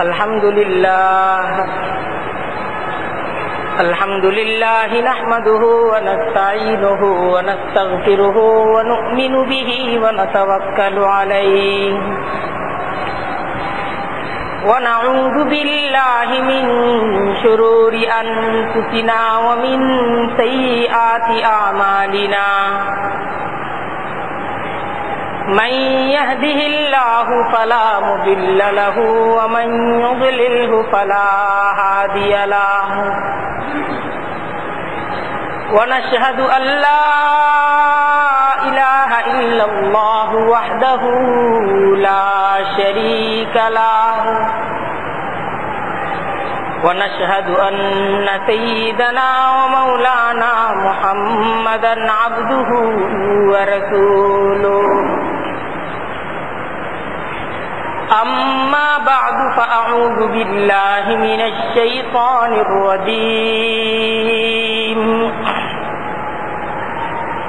अल्हम्दुलिल्लाह नहमदुहु व नस्तईनुहु व नस्तगफिरुहु व नु'मिनु बिही व नतवक्कलु अलैहि व नऊज़ु बिल्लाहि मिन शुरूरि अनफुसिना व मिन सय्यिआति अमालिना मन यहदिहिल्लाहु फला मुदिल्ल लहु व मन युद्लिलहु फला हादिय लहु व नशहदु अल्ला इलाहा इल्लल्लाहु वहदहु ला शरीका लहु व नशहदु अन्न सय्यिदना व मौलाना मुहम्मदन अब्दुहु व रसूलुहु अम्मा बअदु फ़अऊज़ु बिल्लाहि मिनश शैतानिर रजीम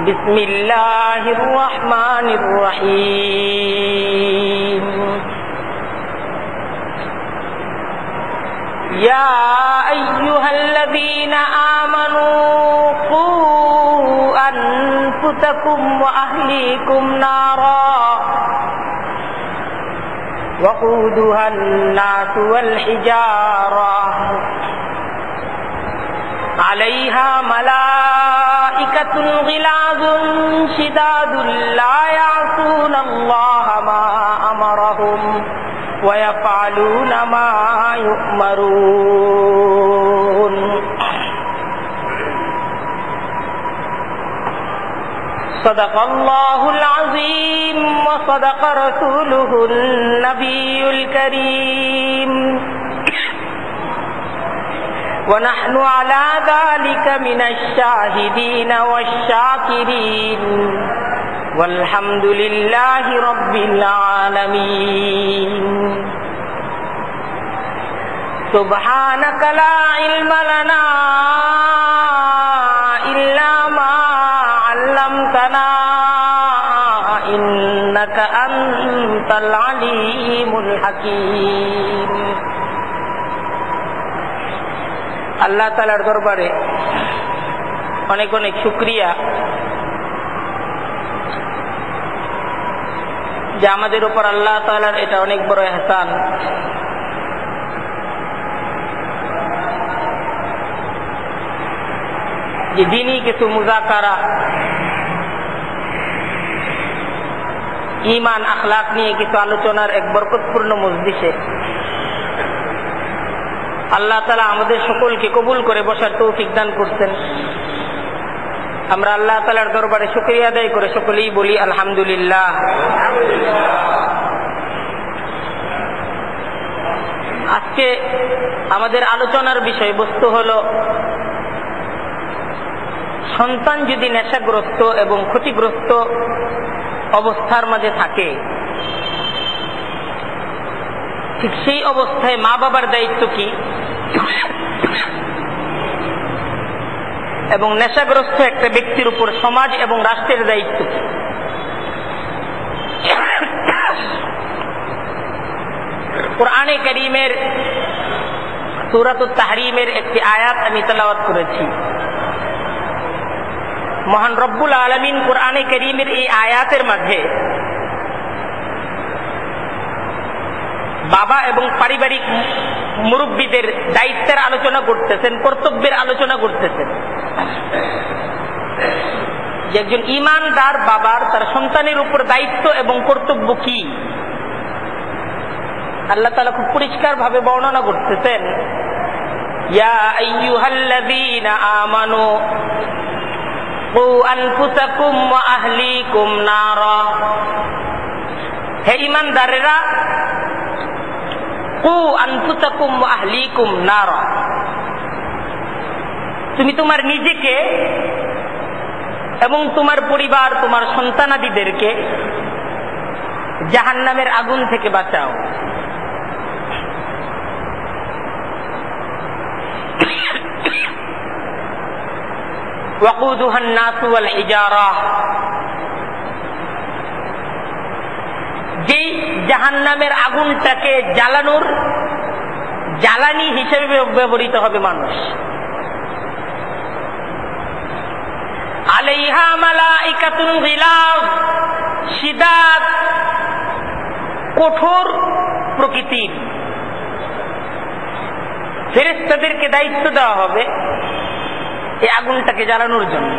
बिस्मिल्लाहिर रहमानिर रहीम या अय्युहल्लज़ीना आमनू क़ू अन्फुसकुम व अहलीकुम नारा वक़ूदुहा अन्नासु वल हिजारा अलैहा मलाइकतुन ग़िलाज़ुन शिदादुन ला यअसूना अल्लाह मा अमरहुम व यफ़अलूना मा युअमरून सदक़ल्लाहुल अज़ीम व सदक़ रसूलुहुन नबियुल करीम व नहनु अला ज़ालिका मिनश शाहिदीन वश्शाकिरीन वल्हम्दुलिल्लाहि रब्बिल आलमीन सुब्हानक ला इल्म लना इल्ला मा अल्लमतना इन्नका अंतल अलीमुल हकीम। আল্লাহ তাআলার দরবারে অনেক অনেক শুকরিয়া যে আমাদের উপর আল্লাহ তাআলার এটা অনেক বড় ইহসান যে দিনই কিছু মুযাকারা ঈমান আখলাক নিয়ে কিছু আলোচনার এক বরকতপূর্ণ মজলিসে আল্লাহ তাআলা আমাদের সকলকে কবুল করে বসার তৌফিক দান করছেন। আমরা আল্লাহ তাআলার দরবারে শুকরিয়া আদায় করে সকলেই বলি আলহামদুলিল্লাহ। আজকে আমাদের আলোচনার বিষয়বস্তু হলো সন্তান যদি নেশাগ্রস্ত এবং ক্ষতিগ্রস্ত অবস্থার মাঝে থাকে ঠিক সেই অবস্থায় মা বাবার দায়িত্ব কি এবং নেশাগ্রস্ত একটা ব্যক্তির উপর সমাজ এবং রাষ্ট্রের দায়িত্ব কি। কুরআনে কারীমের সূরাতুত তাহরীমের একটি আয়াত আমি তেলাওয়াত করেছি। মহান রব্বুল আলামিন কুরআনে কারীমের এই আয়াতের মাঝে বাবা এবং পারিবারিক মুরব্বীদের দায়িত্বের আলোচনা করতেছেন, কর্তব্যের আলোচনা করতেছেন। যে একজন ঈমানদার বাবার তার সন্তানের উপর দায়িত্ব এবং কর্তব্য কি আল্লাহ তাআলা খুব পরিষ্কার ভাবে বর্ণনা করতেছেন। ইয়া আইয়ুহাল্লাযীনা আমানু কু আনফুসাকুম ওয়া আহলিকুম নারা, হে ঈমানদারেরা, কু আনফুসাকুম ওয়া আহলিকুম নারা, তুমি তোমার নিজেকে এবং তোমার পরিবার তোমার সন্তানাদিদেরকে জাহান্নামের আগুন থেকে বাঁচাও। ওয়াকুদুহা আন-নাসু ওয়াল হিজারা, যেই জাহান্নামের আগুনটাকে জ্বালানোর জ্বালানি হিসেবে ব্যবহৃত হবে মানুষ। আলাইহা মালাইকাতুন গিলাজ, শিদাত, কঠোর প্রকৃতির ফেরেশতাদেরকে দায়িত্ব দেওয়া হবে এই আগুনটাকে জ্বালানোর জন্য।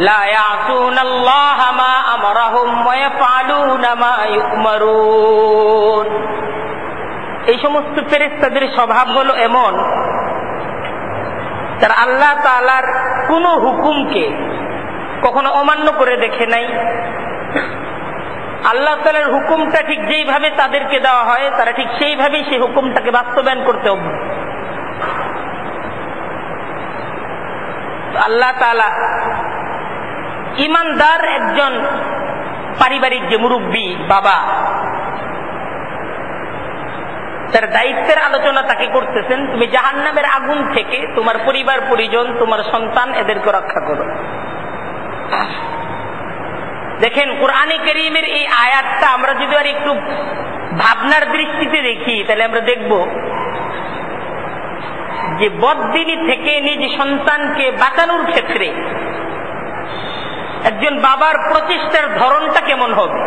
লা ইয়াসুনাল্লাহা মা আমারাহুম ওয়া ইয়াফআলুনা মা ইউমারুন। এই সমস্ত ফেরেশতাদের স্বভাব হলো এমন, তারা আল্লাহ তাআলার কোন হুকুমকে কখনো অমান্য করে দেখে নাই। আল্লাহ তাআলার হুকুমটা ঠিক যেইভাবে তাদেরকে দেওয়া হয় তারা ঠিক সেইভাবেই সেই হুকুমটাকে বাস্তবায়ন করতে হবে। আল্লাহ তাআলা ইমানদার একজন পারিবারিক যে মুরব্বী বাবা, তার দায়িত্বের আলোচনা তাকে করতেছেন, তুমি জাহান্নামের আগুন থেকে তোমার পরিবার পরিজন, তোমার সন্তান এদেরকে রক্ষা করো। দেখেন কোরআনে কারীমের এই আয়াতটা আমরা যদি আর একটু ভাবনার দৃষ্টিতে দেখি তাহলে আমরা দেখব যে বদদিনী থেকে নিজ সন্তানকে বাঁচানোর ক্ষেত্রে একজন বাবার প্রচেষ্টার ধরনটা কেমন হবে।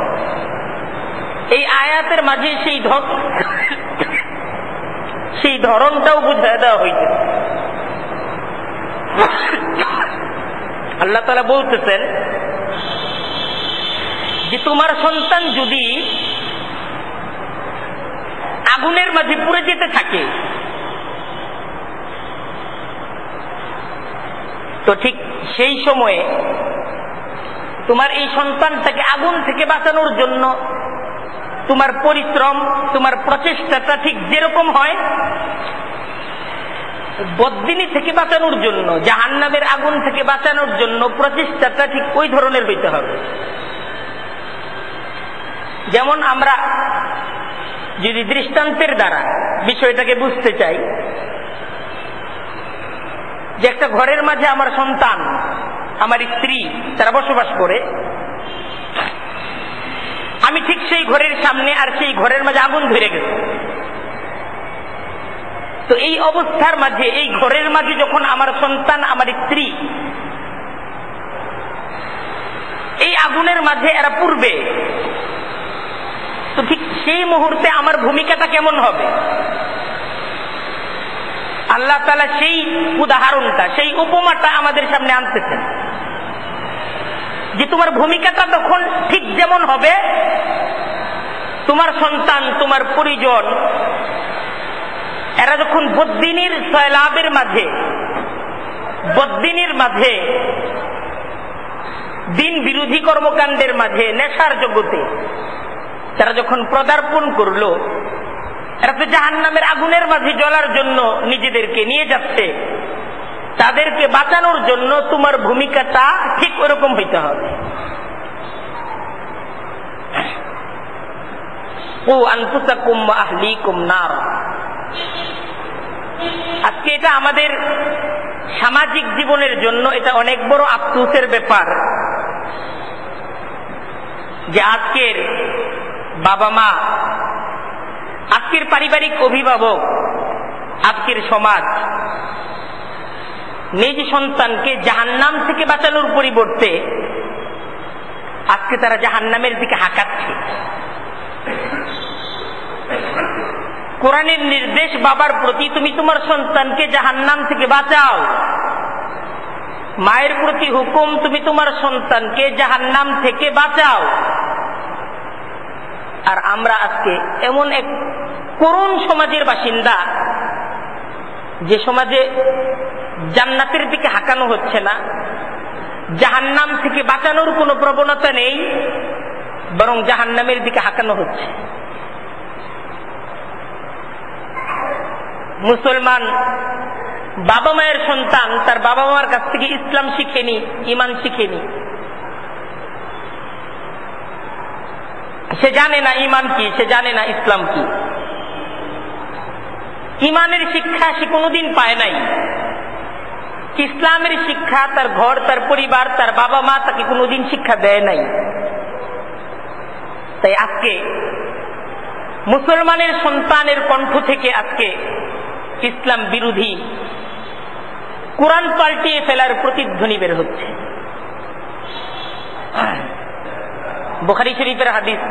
এই আয়াতের মাঝে সেই ধরনটাও বুঝিয়ে দেওয়া হয়েছে। আল্লাহ তাআলা বলতেছেন যে তোমার সন্তান যদি আগুনের মাঝে পুড়ে যেতে থাকে তো ঠিক সেই সময়ে তোমার এই সন্তানটাকে আগুন থেকে বাঁচানোর জন্য তোমার পরিশ্রম, তোমার প্রচেষ্টাটা ঠিক যেরকম হয় বদদিনী থেকে বাঁচানোর জন্য, জাহান্নামের আগুন থেকে বাঁচানোর জন্য প্রচেষ্টাটা ঠিক ওই ধরনের হইতে হবে। যেমন আমরা যদি দৃষ্টান্তের দ্বারা বিষয়টাকে বুঝতে চাই, যে একটা ঘরের মাঝে আমার সন্তান, আমার স্ত্রী তারা বসবাস করে, আমি ঠিক সেই ঘরের সামনে আর সেই ঘরের মাঝে আগুন ধরে গেছে। তো এই অবস্থার মাঝে, এই ঘরের মাঝে যখন আমার সন্তান, আমার স্ত্রী এই আগুনের মাঝে এরা পুড়বে, তো ঠিক সেই মুহূর্তে আমার ভূমিকাটা কেমন হবে? আল্লাহ তাআলা সেই উদাহরণটা, সেই উপমাটা আমাদের সামনে আনতেছেন যে তোমার ভূমিকাটা তখন ঠিক যেমন হবে, তোমার সন্তান, তোমার পরিজন এরা যখন বদদিনীর সয়লাবের মাঝে, বদদিনীর মাঝে, দিন বিরোধী কর্মকাণ্ডের মাঝে, নেশার জগতে তারা যখন পদার্পণ করলো, এরা তো জাহান্নামের আগুনের মাঝে জ্বলার জন্য নিজেদেরকে নিয়ে যাচ্ছে, তাদেরকে বাঁচানোর জন্য তোমার ভূমিকাটা ঠিক ওরকম হইতে হবে। কু আনফুসাকুম ওয়া আহলিকুম নার। আজকে এটা আমাদের সামাজিক জীবনের জন্য এটা অনেক বড় আফসোসের ব্যাপার যে আজকের বাবা মা, আজকের পারিবারিক অভিভাবক, আজকের সমাজ নিজ সন্তানকে জাহান্নাম থেকে বাঁচানোর পরিবর্তে আজকে তারা জাহান্নামের দিকে হাঁকাচ্ছে। কোরআনের নির্দেশ বাবার প্রতি, তুমি তোমার সন্তানকে জাহান্নাম থেকে বাঁচাও। মায়ের প্রতি হুকুম, তুমি তোমার সন্তানকে জাহান্নাম থেকে বাঁচাও। আর আমরা আজকে এমন এক করুণ সমাজের বাসিন্দা যে সমাজে জান্নাতের দিকে হাঁকানো হচ্ছে না, জাহান্নাম থেকে বাঁচানোর কোনো প্রবণতা নেই, বরং জাহান্নামের দিকে হাঁকানো হচ্ছে। মুসলমান বাবা মায়ের সন্তান তার বাবা মার কাছ থেকে ইসলাম শিখেনি, ঈমান শিখেনি, সে জানে না ঈমান কি, সে জানে না ইসলাম কি। ঈমানের শিক্ষা সে কোনোদিন পায় নাই, ইসলামের শিক্ষা তার ঘর, তার পরিবার, তার বাবা মা তাকে কোনোদিন শিক্ষা দেয় নাই। তাই আজকে মুসলমানের সন্তানের কণ্ঠ থেকে আজকে ইসলাম বিরোধী কোরআন পাল্টিয়ে ফেলার প্রতিধ্বনি বের হচ্ছে। বুখারী শরীফের হাদিস,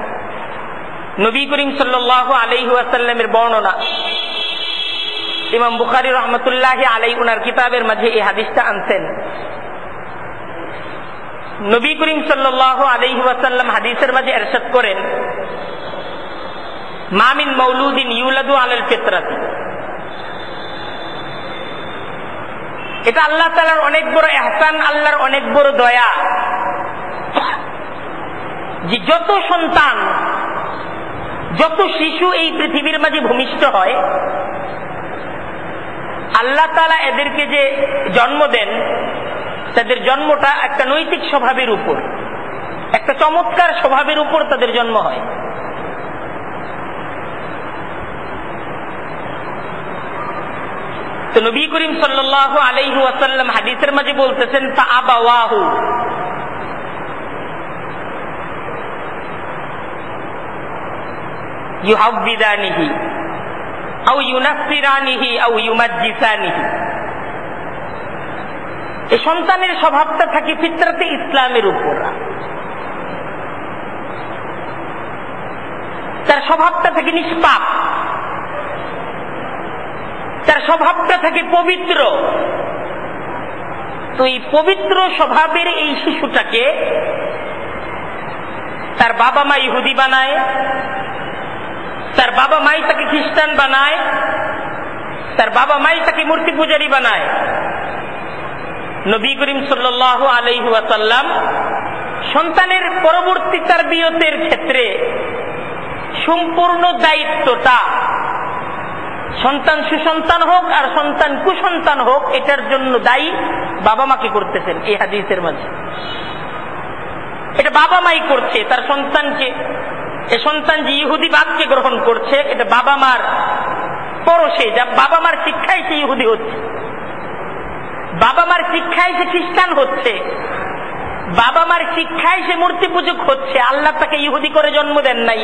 নবী করিম সাল্লাল্লাহু আলাইহি ওয়াসাল্লামের বর্ণনা, ইমাম বুখারী রহমতুল্লাহি আলাইহি উনার কিতাবের মাঝে এই হাদিসটা আনছেন। নবী করিম সাল্লাল্লাহু আলাইহি ওয়াসাল্লাম হাদিসের মাঝে ইরশাদ করেন, মা মিন মাউলুদিন ইউলাদু আলাল ফিতরাতি। এটা আল্লাহ তাআলার অনেক বড় ইহসান, আল্লাহর অনেক বড় দয়া, যে যত সন্তান, যত শিশু এই পৃথিবীর মাঝে ভূমিষ্ঠ হয়, আল্লাহ তাআলা এদেরকে যে জন্ম দেন, তাদের জন্মটা একটা নৈতিক স্বভাবের উপর, একটা চমৎকার স্বভাবের উপর তাদের জন্ম হয়। তো নবী করিম সাল্লাল্লাহু আলাইহি ওয়াসাল্লাম হাদিসের মাঝে বলতেছেন, ফাআবাওয়াহু, ইউহাব্বিদানিহি আও ইউনাসসিরানিহি আও ইউমাজ্জিসানিহি। এই সন্তানের স্বভাবটা থাকে ফিতরাতে ইসলামের উপর, তার স্বভাবটা থাকে নিষ্পাপ, তার স্বভাবটা থাকে পবিত্র। তো এই পবিত্র স্বভাবের এই শিশুটাকে তার বাবা মা ইহুদি বানায়, তার বাবা মাই তাকে খ্রিস্টান বানায়, তার বাবা মাই তাকে মূর্তি পূজারী বানায়। নবী করিম সাল্লাল্লাহু আলাইহি ওয়াসাল্লাম সন্তানের পরবর্তী তারবিয়তের ক্ষেত্রে সম্পূর্ণ দায়িত্বটা, সন্তান সুসন্তান হোক আর সন্তান কুসন্তান হোক, এটার জন্য দায়ী বাবা মাকে করতেছেন এই হাদিসের মাঝে। এটা বাবা মাই করছে তার সন্তানকে। এই সন্তান যে ইহুদিবাদকে গ্রহণ করছে, এটা বাবা মার পরশে, যা বাবা মার শিক্ষায় সে ইহুদি হচ্ছে, বাবা মার শিক্ষায় সে খ্রিস্টান হচ্ছে, বাবা মার শিক্ষায় সে মূর্তি পূজক হচ্ছে। আল্লাহ তাকে ইহুদি করে জন্ম দেন নাই,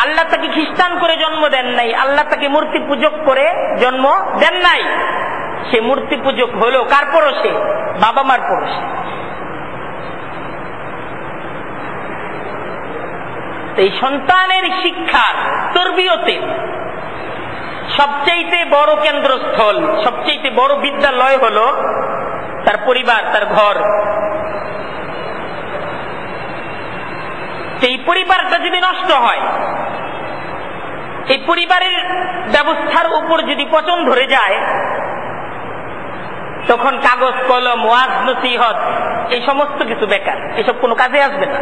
আল্লাহ তাকে খ্রিস্টান করে জন্ম দেন নাই, আল্লাহ তাকে মূর্তি পূজক করে জন্ম দেন নাই। সে মূর্তি পূজক হলো কার পরশে? বাবা মার পরশে। এই সন্তানের শিক্ষার তরবিয়তে সবচেয়ে বড় কেন্দ্রস্থল, সবচেয়ে বড় বিদ্যালয় হলো তার পরিবার, তার ঘর। এই পরিবারটা যদি নষ্ট হয়, এই পরিবারের ব্যবস্থার উপর যদি পচন ধরে যায়, তখন কাগজ কলম, ওয়াজ নসিহত, এই সমস্ত কিছু বেকার, এসব কোনো কাজে আসবে না।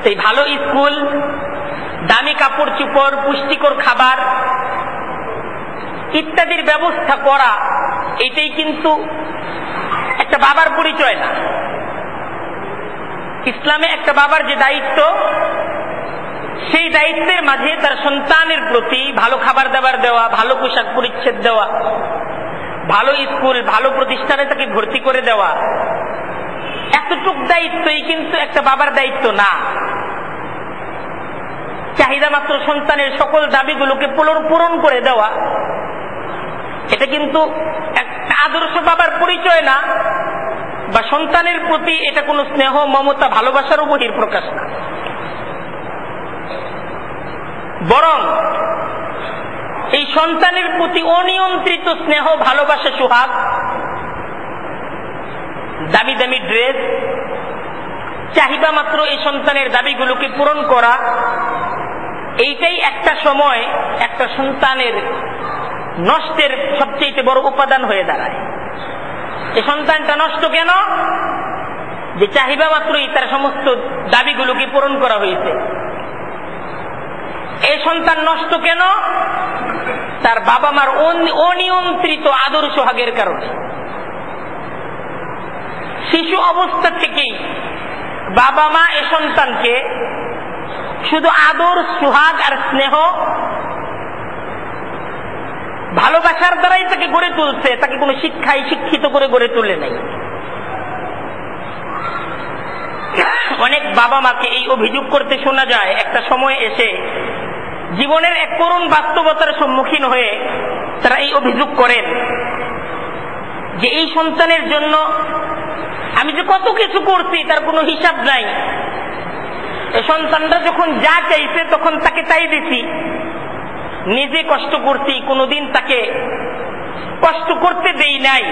এই ভালো স্কুল, দামি কাপড় চোপড়, পুষ্টিকর খাবার ইত্যাদির ব্যবস্থা করা, এটাই কিন্তু একটা বাবার পরিচয় না। ইসলামে একটা বাবার যে দায়িত্ব, সেই দায়িত্বের মাঝে তার সন্তানের প্রতি ভালো খাবার দাবার দেওয়া, ভালো পোশাক পরিচ্ছদ দেওয়া, ভালো স্কুল, ভালো প্রতিষ্ঠানে তাকে ভর্তি করে দেওয়া, এতটুক দায়িত্বই কিন্তু একটা বাবার দায়িত্ব না। চাহিদা মাত্র সন্তানের সকল দাবিগুলোকে পূরণ করে দেওয়া, এটা কিন্তু একটা আদর্শ বাবার পরিচয় না, বা সন্তানের প্রতি এটা কোনো স্নেহ, মমতা, ভালোবাসারও বহিঃপ্রকাশ না। বরং এই সন্তানের প্রতি অনিয়ন্ত্রিত স্নেহ, ভালোবাসা, সোহাগ, দামি দামি ড্রেস, চাহিদা মাত্র এই সন্তানের দাবিগুলোকে পূরণ করা, এইটাই একটা সময় একটা সন্তানের নষ্টের সবচেয়ে বড় উপাদান হয়ে দাঁড়ায়। এই সন্তানটা নষ্ট কেন? যে চাহিদা মাত্রই তার সমস্ত দাবিগুলোকে পূরণ করা হয়েছে। এই সন্তান নষ্ট কেন? তার বাবা মার অনিয়ন্ত্রিত আদর সোহাগের কারণে। শিশু অবস্থা থেকেই বাবা মা এ সন্তানকে শুধু আদর, সোহাগ আর স্নেহ, ভালোবাসার দ্বারাই তাকে গড়ে তুলছে, তাকে কোনো শিক্ষায় শিক্ষিত করে গড়ে তুলে নাই। অনেক বাবা মাকে এই অভিযোগ করতে শোনা যায়, একটা সময় এসে জীবনের এক করুণ বাস্তবতার সম্মুখীন হয়ে তারা এই অভিযোগ করেন যে এই সন্তানের জন্য আমি যে কত কিছু করছি তার কোনো হিসাব নাই। এই সন্তানরা যখন যা চাইছে তখন তাকে তাই দিছি, নিজে কষ্ট করছি, কোনোদিন তাকে কষ্ট করতে দেই নাই।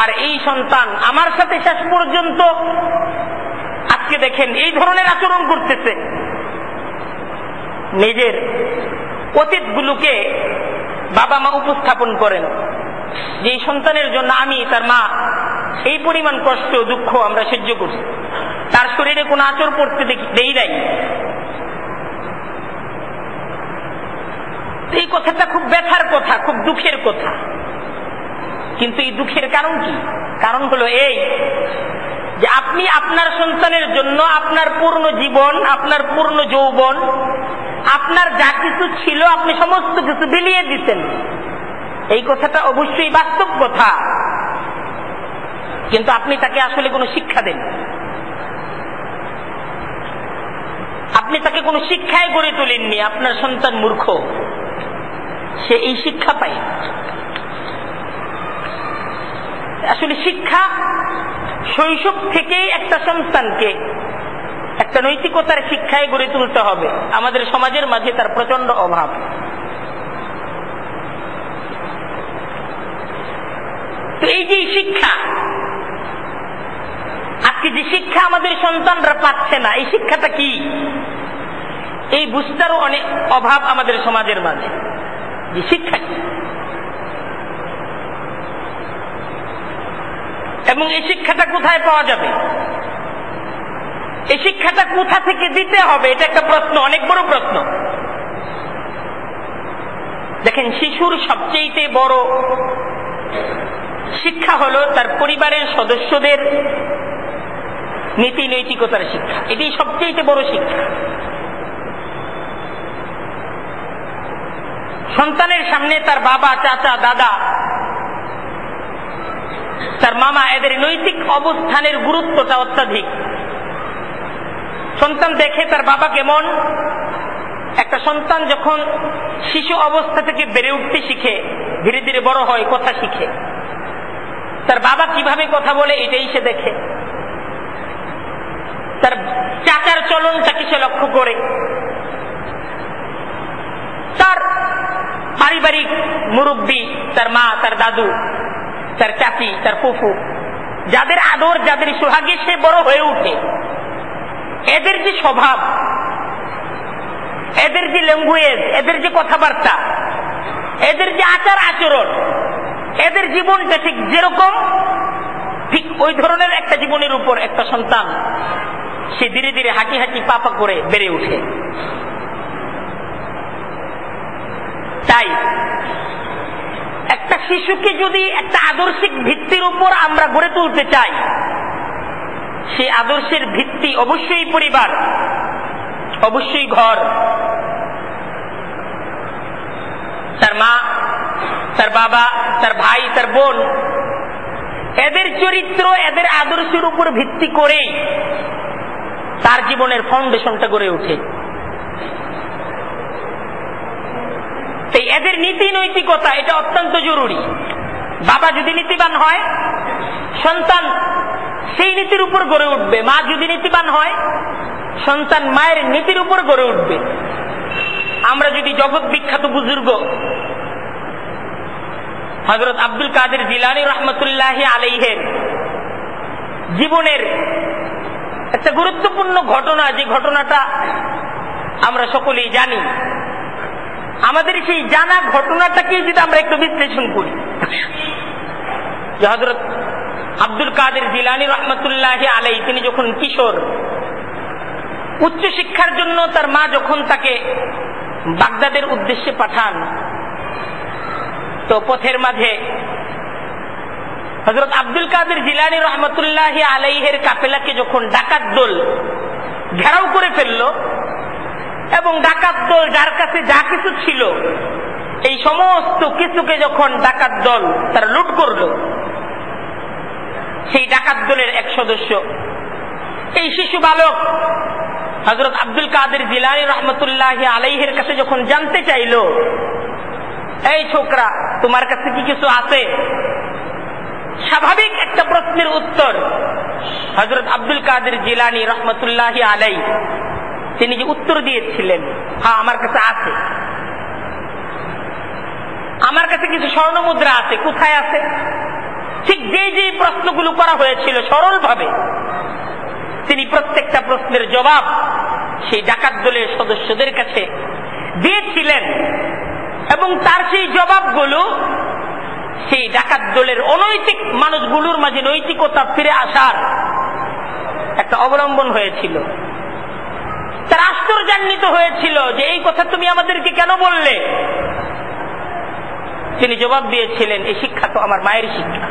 আর এই সন্তান আমার সাথে শেষ পর্যন্ত আজকে দেখেন এই ধরনের আচরণ করতেছে। নিজের অতীতগুলোকে বাবা মা উপস্থাপন করেন যে এই সন্তানের জন্য আমি তার মা এই পরিমাণ কষ্ট দুঃখ আমরা সহ্য করছি, তার শরীরে কোনো আচর পড়তে দেই নাই। এই কথাটা খুব ব্যথার কথা, খুব দুঃখের কথা। কিন্তু এই দুঃখের কারণ কি? কারণ হলো এই যে আপনি আপনার সন্তানের জন্য আপনার পূর্ণ জীবন, আপনার পূর্ণ যৌবন, আপনার যা কিছু ছিল আপনি সমস্ত কিছু বিলিয়ে দিতেন। এই কথাটা অবশ্যই বাস্তব কথা, কিন্তু আপনি তাকে আসলে কোনো শিক্ষা দেন, আপনি তাকে কোনো শিক্ষায় গড়ে তোলেননি। আপনার সন্তান মূর্খ, সে এই শিক্ষা পায়। আসলে শিক্ষা শৈশব থেকেই একটা সন্তানকে একটা নৈতিকতার শিক্ষায় গড়ে তুলতে হবে। আমাদের সমাজের মাঝে তার প্রচন্ড অভাব। তো এই যে শিক্ষা, আজকে যে শিক্ষা আমাদের সন্তানরা পাচ্ছে না, এই শিক্ষাটা কি? এই বুঝতারও অনেক অভাব আমাদের সমাজের মাঝে। যে শিক্ষা এবং এই শিক্ষাটা কোথায় পাওয়া যাবে, এই শিক্ষাটা কোথা থেকে দিতে হবে, এটা একটা প্রশ্ন, অনেক বড় প্রশ্ন। দেখেন, শিশুর সবচেয়ে বড় শিক্ষা হলো তার পরিবারের সদস্যদের নীতি নৈতিকতার শিক্ষা। এটাই সবচেয়ে বড় শিক্ষা। সন্তানের সামনে তার বাবা, চাচা, দাদা, তার মামা, এদের নৈতিক অবস্থানের গুরুত্বটা অত্যাধিক। সন্তান দেখে তার বাবা কেমন। একটা সন্তান যখন শিশু অবস্থা থেকে বেড়ে উঠতে শিখে, ধীরে ধীরে বড় হয়, কথা শিখে, তার বাবা কিভাবে কথা বলে এটাই সে দেখে। তার চাচার চলনটাকে সে লক্ষ্য করে। তার পারিবারিক মুরব্বী, তার মা, তার দাদু, তার চাচি, তার ফুফু, যাদের আদর, যাদের সোহাগে সে বড় হয়ে উঠে, এদের যে স্বভাব, এদের যে ল্যাঙ্গুয়েজ, এদের যে কথাবার্তা, এদের যে আচার আচরণ, এদের জীবনটা ঠিক যেরকম, ঠিক ওই ধরনের একটা জীবনের উপর একটা সন্তান সে ধীরে ধীরে হাঁটি হাঁটি পা পা করে বেড়ে ওঠে। তাই একটা শিশুকে যদি একটা আদর্শিক ভিত্তির উপর আমরা গড়ে তুলতে চাই, সেই আদর্শের ভিত্তি অবশ্যই পরিবার, অবশ্যই ঘর, তার মা, তার বাবা, তার ভাই, তার বোন, এদের চরিত্র, এদের আদর্শের উপর ভিত্তি করেই তার জীবনের ফাউন্ডেশনটা গড়ে ওঠে। তাই এদের নীতি নৈতিকতা এটা অত্যন্ত জরুরি। বাবা যদি নীতিবান হয়, সন্তান সেই নীতির উপর গড়ে উঠবে। মা যদি নীতিবান হয়, সন্তান মায়ের নীতির উপর গড়ে উঠবে। আমরা যদি জগৎ বিখ্যাত বুজুর্গ হযরত আব্দুল কাদের জিলানী রহমতুল্লাহি আলাইহির জীবনের একটা গুরুত্বপূর্ণ ঘটনা, যে ঘটনাটা আমরা সকলেই জানি, আমাদের সেই জানা ঘটনাটাকে যদি আমরা একটু বিশ্লেষণ করি, যে হযরত আব্দুল কাদের জিলানী রহমতুল্লাহি আলাইহি তিনি যখন কিশোর, উচ্চ শিক্ষার জন্য তার মা যখন তাকে বাগদাদের উদ্দেশ্যে পাঠান, তো পথের মাঝে হযরত আব্দুল কাদের জিলানী রহমতুল্লাহি আলাইহির কাফেলাকে যখন ডাকাত দল ঘেরাও করে ফেলল, এবং ডাকাত দল যার কাছে যা কিছু ছিল এই সমস্ত কিছুকে যখন ডাকাত দল তারা লুট করল, সেই ডাকাত দলের এক সদস্য এই শিশু বালক হযরত আব্দুল কাদের জিলানী রহমতুল্লাহি আলাইহির কাছে যখন জানতে চাইল, এই ছোকরা তোমার কাছে কি কিছু আছে, স্বাভাবিক একটা প্রশ্নের উত্তর হযরত আব্দুল কাদের জিলানী রহমতুল্লাহি আলাইহি তিনি যে উত্তর দিয়েছিলেন, হ্যাঁ আমার কাছে আছে, আমার কাছে কিছু স্বর্ণ মুদ্রা আছে। কোথায় আছে? ঠিক যে প্রশ্নগুলো করা হয়েছিল সরলভাবে তিনি প্রত্যেকটা প্রশ্নের জবাব সেই ডাকাত দলের সদস্যদের কাছে দিয়েছিলেন, এবং তার সেই জবাবগুলো সেই ডাকাত দলের অনৈতিক মানুষগুলোর মাঝে নৈতিকতা ফিরে আসার একটা অবলম্বন হয়েছিল। তারা আশ্চর্যান্বিত হয়েছিল যে এই কথা তুমি আমাদেরকে কেন বললে? তিনি জবাব দিয়েছিলেন, এই শিক্ষা তো আমার মায়ের শিক্ষা।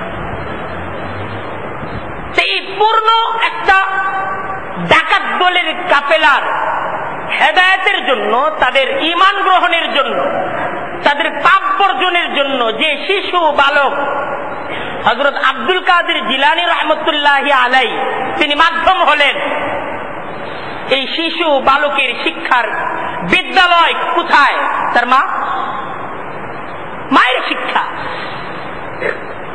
এই পূর্ণ একটা ডাকাত দলের কাফেলার হেদায়েতের জন্য, তাদের ঈমান গ্রহণের জন্য, তাদের পাপ বর্জনের জন্য যে শিশু বালক হযরত আব্দুল কাদের জিলানী রহমতুল্লাহি আলাইহি তিনি মাধ্যম হলেন, এই শিশু বালকের শিক্ষার বিদ্যালয় কোথায়? তার মায়ের শিক্ষা।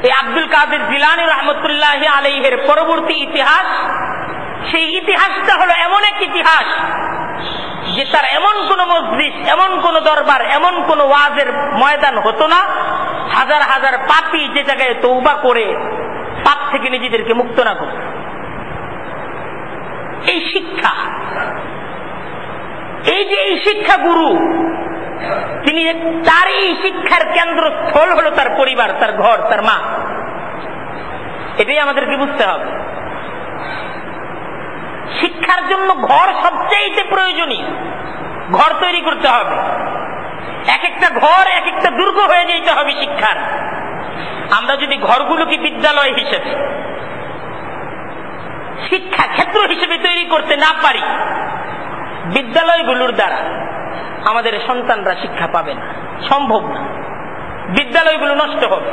এই আব্দুল কাদের জিলানী রহমতুল্লাহি আলাইহির পরবর্তী ইতিহাস, সেই ইতিহাসটা হলো এমন এক ইতিহাস যে তার এমন কোন মজলিস, এমন কোন দরবার, এমন কোন ওয়াজের ময়দান হতো না হাজার হাজার পাপী যে জায়গায় তওবা করে পাপ থেকে নিজেদেরকে মুক্ত না করে। এই শিক্ষা, এই যে এই শিক্ষা গুরু, তিনি তার এই শিক্ষার কেন্দ্রস্থল হলো তার পরিবার, তার ঘর, তার মা। এটাই আমাদেরকে বুঝতে হবে। শিক্ষার জন্য ঘর সবচেয়ে প্রয়োজনীয়। ঘর তৈরি করতে হবে, এক একটা ঘর এক একটা দুর্গ হয়ে যেতে হবে শিক্ষার। আমরা যদি ঘরগুলোকে বিদ্যালয় হিসেবে, শিক্ষা ক্ষেত্র হিসেবে তৈরি করতে না পারি, বিদ্যালয়গুলোর দ্বারা আমাদের সন্তানরা শিক্ষা পাবে না, সম্ভব না। বিদ্যালয়গুলো নষ্ট হবে।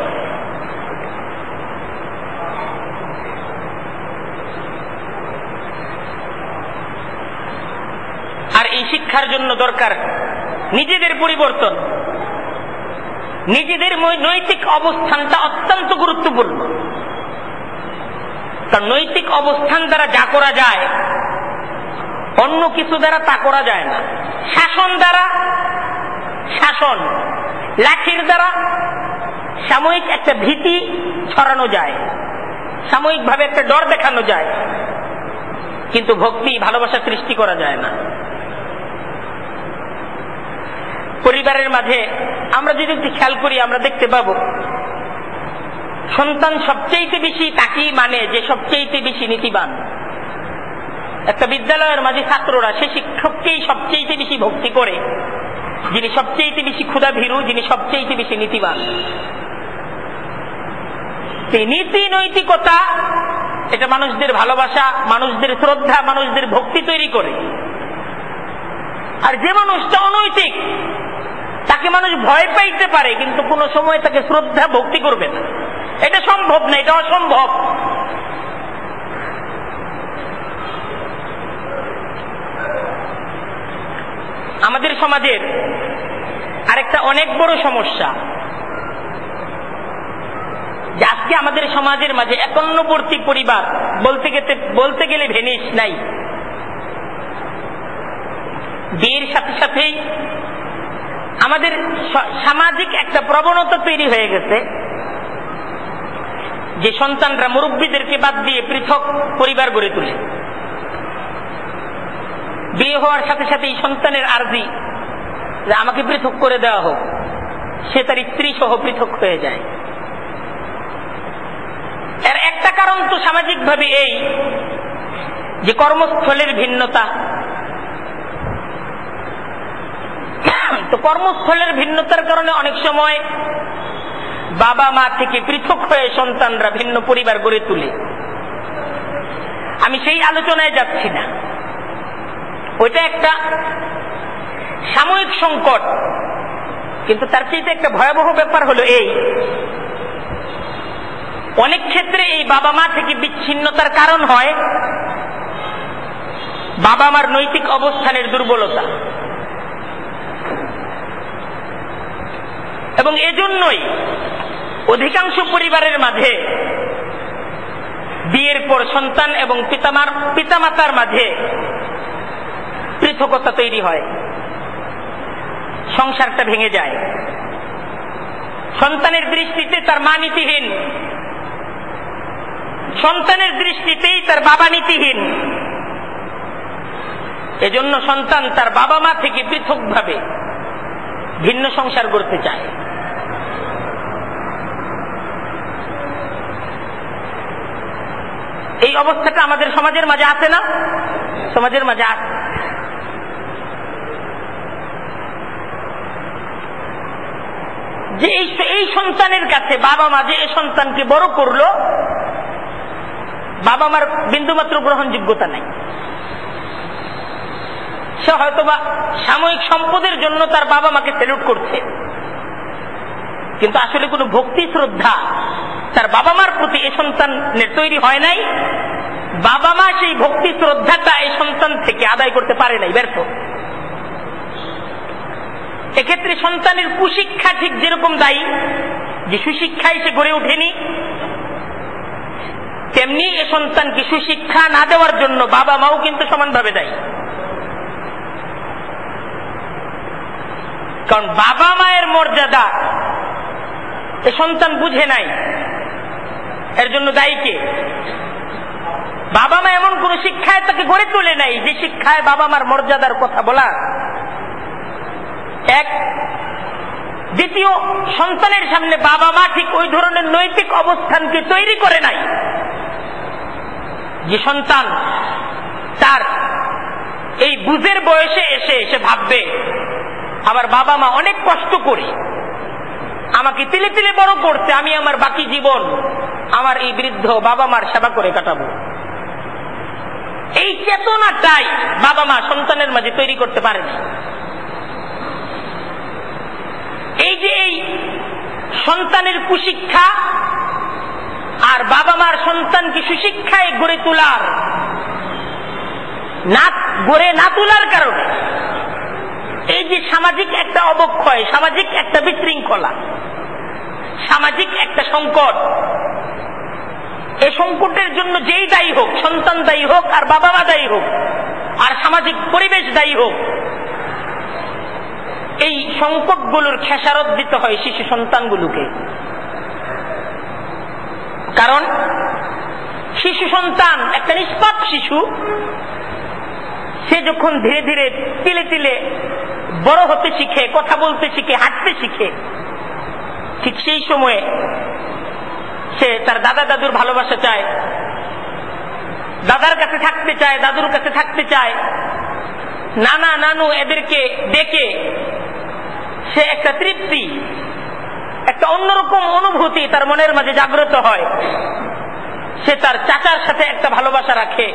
আর এই শিক্ষার জন্য দরকার নিজেদের পরিবর্তন। নিজেদের নৈতিক অবস্থানটা অত্যন্ত গুরুত্বপূর্ণ। কারণ নৈতিক অবস্থান দ্বারা যা করা যায়, অন্য কিছু দ্বারা তা করা যায় না। শাসন দ্বারা, শাসন লাঠির দ্বারা সাময়িক একটা ভীতি ছড়ানো যায়, সাময়িকভাবে একটা ডর দেখানো যায়, কিন্তু ভক্তি, ভালোবাসা সৃষ্টি করা যায় না। পরিবারের মাঝে আমরা যদি একটু খেয়াল করি, আমরা দেখতে পাবো সন্তান সবচেয়ে বেশি তাকেই মানে যে সবচেয়ে বেশি নীতিবান। একটা বিদ্যালয়ের মাঝে ছাত্ররা সে শিক্ষককেই সবচেয়ে বেশি ভক্তি করে, যিনি সবচেয়ে বেশি ক্ষুধাভীরু, যিনি সবচেয়ে বেশি নীতিবান। নীতি নৈতিকতা এটা মানুষদের ভালোবাসা, মানুষদের শ্রদ্ধা, মানুষদের ভক্তি তৈরি করে। আর যে মানুষটা অনৈতিক তাকে মানুষ ভয় পাইতে পারে, কিন্তু কোন সময় তাকে শ্রদ্ধা ভক্তি করবে না। এটা সম্ভব না, এটা অসম্ভব। আমাদের সমাজের আরেকটা অনেক বড় সমস্যা যে আজকে আমাদের সমাজের মাঝে একান্নবর্তী পরিবার বলতে গেলে ভেনিস নাই। বিয়ের সাথে সাথেই আমাদের সামাজিক একটা প্রবণতা তৈরি হয়ে গেছে যে সন্তানরা মুরব্বীদেরকে বাদ দিয়ে পৃথক পরিবার গড়ে তোলে। বিয়ে হওয়ার সাথে সাথে এই সন্তানের আর্জি যে আমাকে পৃথক করে দেওয়া হোক, সে তার স্ত্রী সহ পৃথক হয়ে যায়। এর একটা কারণ তো সামাজিকভাবে এই যে কর্মস্থলের ভিন্নতা। তো কর্মস্থলের ভিন্নতার কারণে অনেক সময় বাবা মা থেকে পৃথক হয়ে সন্তানরা ভিন্ন পরিবার গড়ে তোলে। আমি সেই আলোচনায় যাচ্ছি না, ওইটা একটা সাময়িক সংকট। কিন্তু তার চেয়ে একটা ভয়াবহ ব্যাপার হলো এই, অনেক ক্ষেত্রে এই বাবা মা থেকে বিচ্ছিন্নতার কারণ হয় বাবা মার নৈতিক অবস্থানের দুর্বলতা। এবং এজন্যই অধিকাংশ পরিবারের মাঝে বিয়ের পর সন্তান এবং পিতামাতার মাঝে পৃথকতা তৈরি হয়, সংসারটা ভেঙে যায়। সন্তানের দৃষ্টিতে তার মা নীতিহীন, সন্তানের দৃষ্টিতেই তার বাবা নীতিহীন। এজন্য সন্তান তার বাবা মা থেকে পৃথকভাবে ভিন্ন সংসার করতে চায়। এই অবস্থাটা আমাদের সমাজের মাঝে আছে না? সমাজের মাঝে আছে। যে এই সন্তানের কাছে বাবা মা যে এই সন্তানকে বড় করলো, বাবা মার বিন্দুমাত্র গ্রহণযোগ্যতা নাই। সে হয়তোবা সাময়িক সম্পদের জন্য তার বাবা মাকে স্যালুট করছে, কিন্তু আসলে কোনো ভক্তি শ্রদ্ধা তার বাবা মার প্রতি এই সন্তানের তৈরি হয় নাই। বাবা মা সেই ভক্তি শ্রদ্ধাটা এই সন্তান থেকে আদায় করতে পারে নাই, ব্যর্থ। এক্ষেত্রে সন্তানের কুশিক্ষা ঠিক যেরকম দায়ী, যে সুশিক্ষায় সে গড়ে ওঠেনি, তেমনি এ সন্তানকে সুশিক্ষা না দেওয়ার জন্য বাবা মাও কিন্তু সমানভাবে দায়ী। কারণ বাবা মায়ের মর্যাদা এ সন্তান বুঝে নাই, এর জন্য দায়ী কে? বাবা মা এমন কোন শিক্ষায় তাকে গড়ে তোলে নাই যে শিক্ষায় বাবা মার মর্যাদার কথা বলা। এক। দ্বিতীয়, সন্তানের সামনে বাবা মা ঠিক ওই ধরনের নৈতিক অবস্থানকে তৈরি করে নাই যে সন্তান তার এই বুঝের বয়সে এসে সে ভাববে আমার বাবা মা অনেক কষ্ট করে আমাকে তিলে তিলে বড় করতে, আমি আমার বাকি জীবন আমার এই বৃদ্ধ বাবা মার সেবা করে কাটাবো। এই চেতনাটাই বাবা মা সন্তানের মাঝে তৈরি করতে পারেনি। এই যে এই সন্তানের কুশিক্ষা আর বাবা মার সন্তানকে সুশিক্ষায় গড়ে তোলার গড়ে না তোলার কারণে এই যে সামাজিক একটা অবক্ষয়, সামাজিক একটা বিশৃঙ্খলা, সামাজিক একটা সংকট, এই সংকটের জন্য যেই দায়ী হোক, সন্তান দায়ী হোক আর বাবা মা দায়ী হোক আর সামাজিক পরিবেশ দায়ী হোক, এই সংকটগুলোর খেসারত দিতে হয় শিশু সন্তানগুলোকে। কারণ শিশু সন্তান একটা নিষ্পাপ শিশু, সে যখন ধীরে ধীরে তিলে তিলে বড় হতে শিখে, কথা বলতে শিখে, হাঁটতে শিখে, ঠিক সেই সময়ে সে তার দাদা দাদুর ভালোবাসা চায়, দাদার কাছে থাকতে চায়, দাদুর কাছে থাকতে চায়, নানা নানু এদেরকে ডেকে সে একটা তৃপ্তি, একটা অন্যরকম অনুভূতি তার মনের মাঝে জাগ্রত হয়। সে তার চাচার সাথে একটা ভালোবাসা রাখে,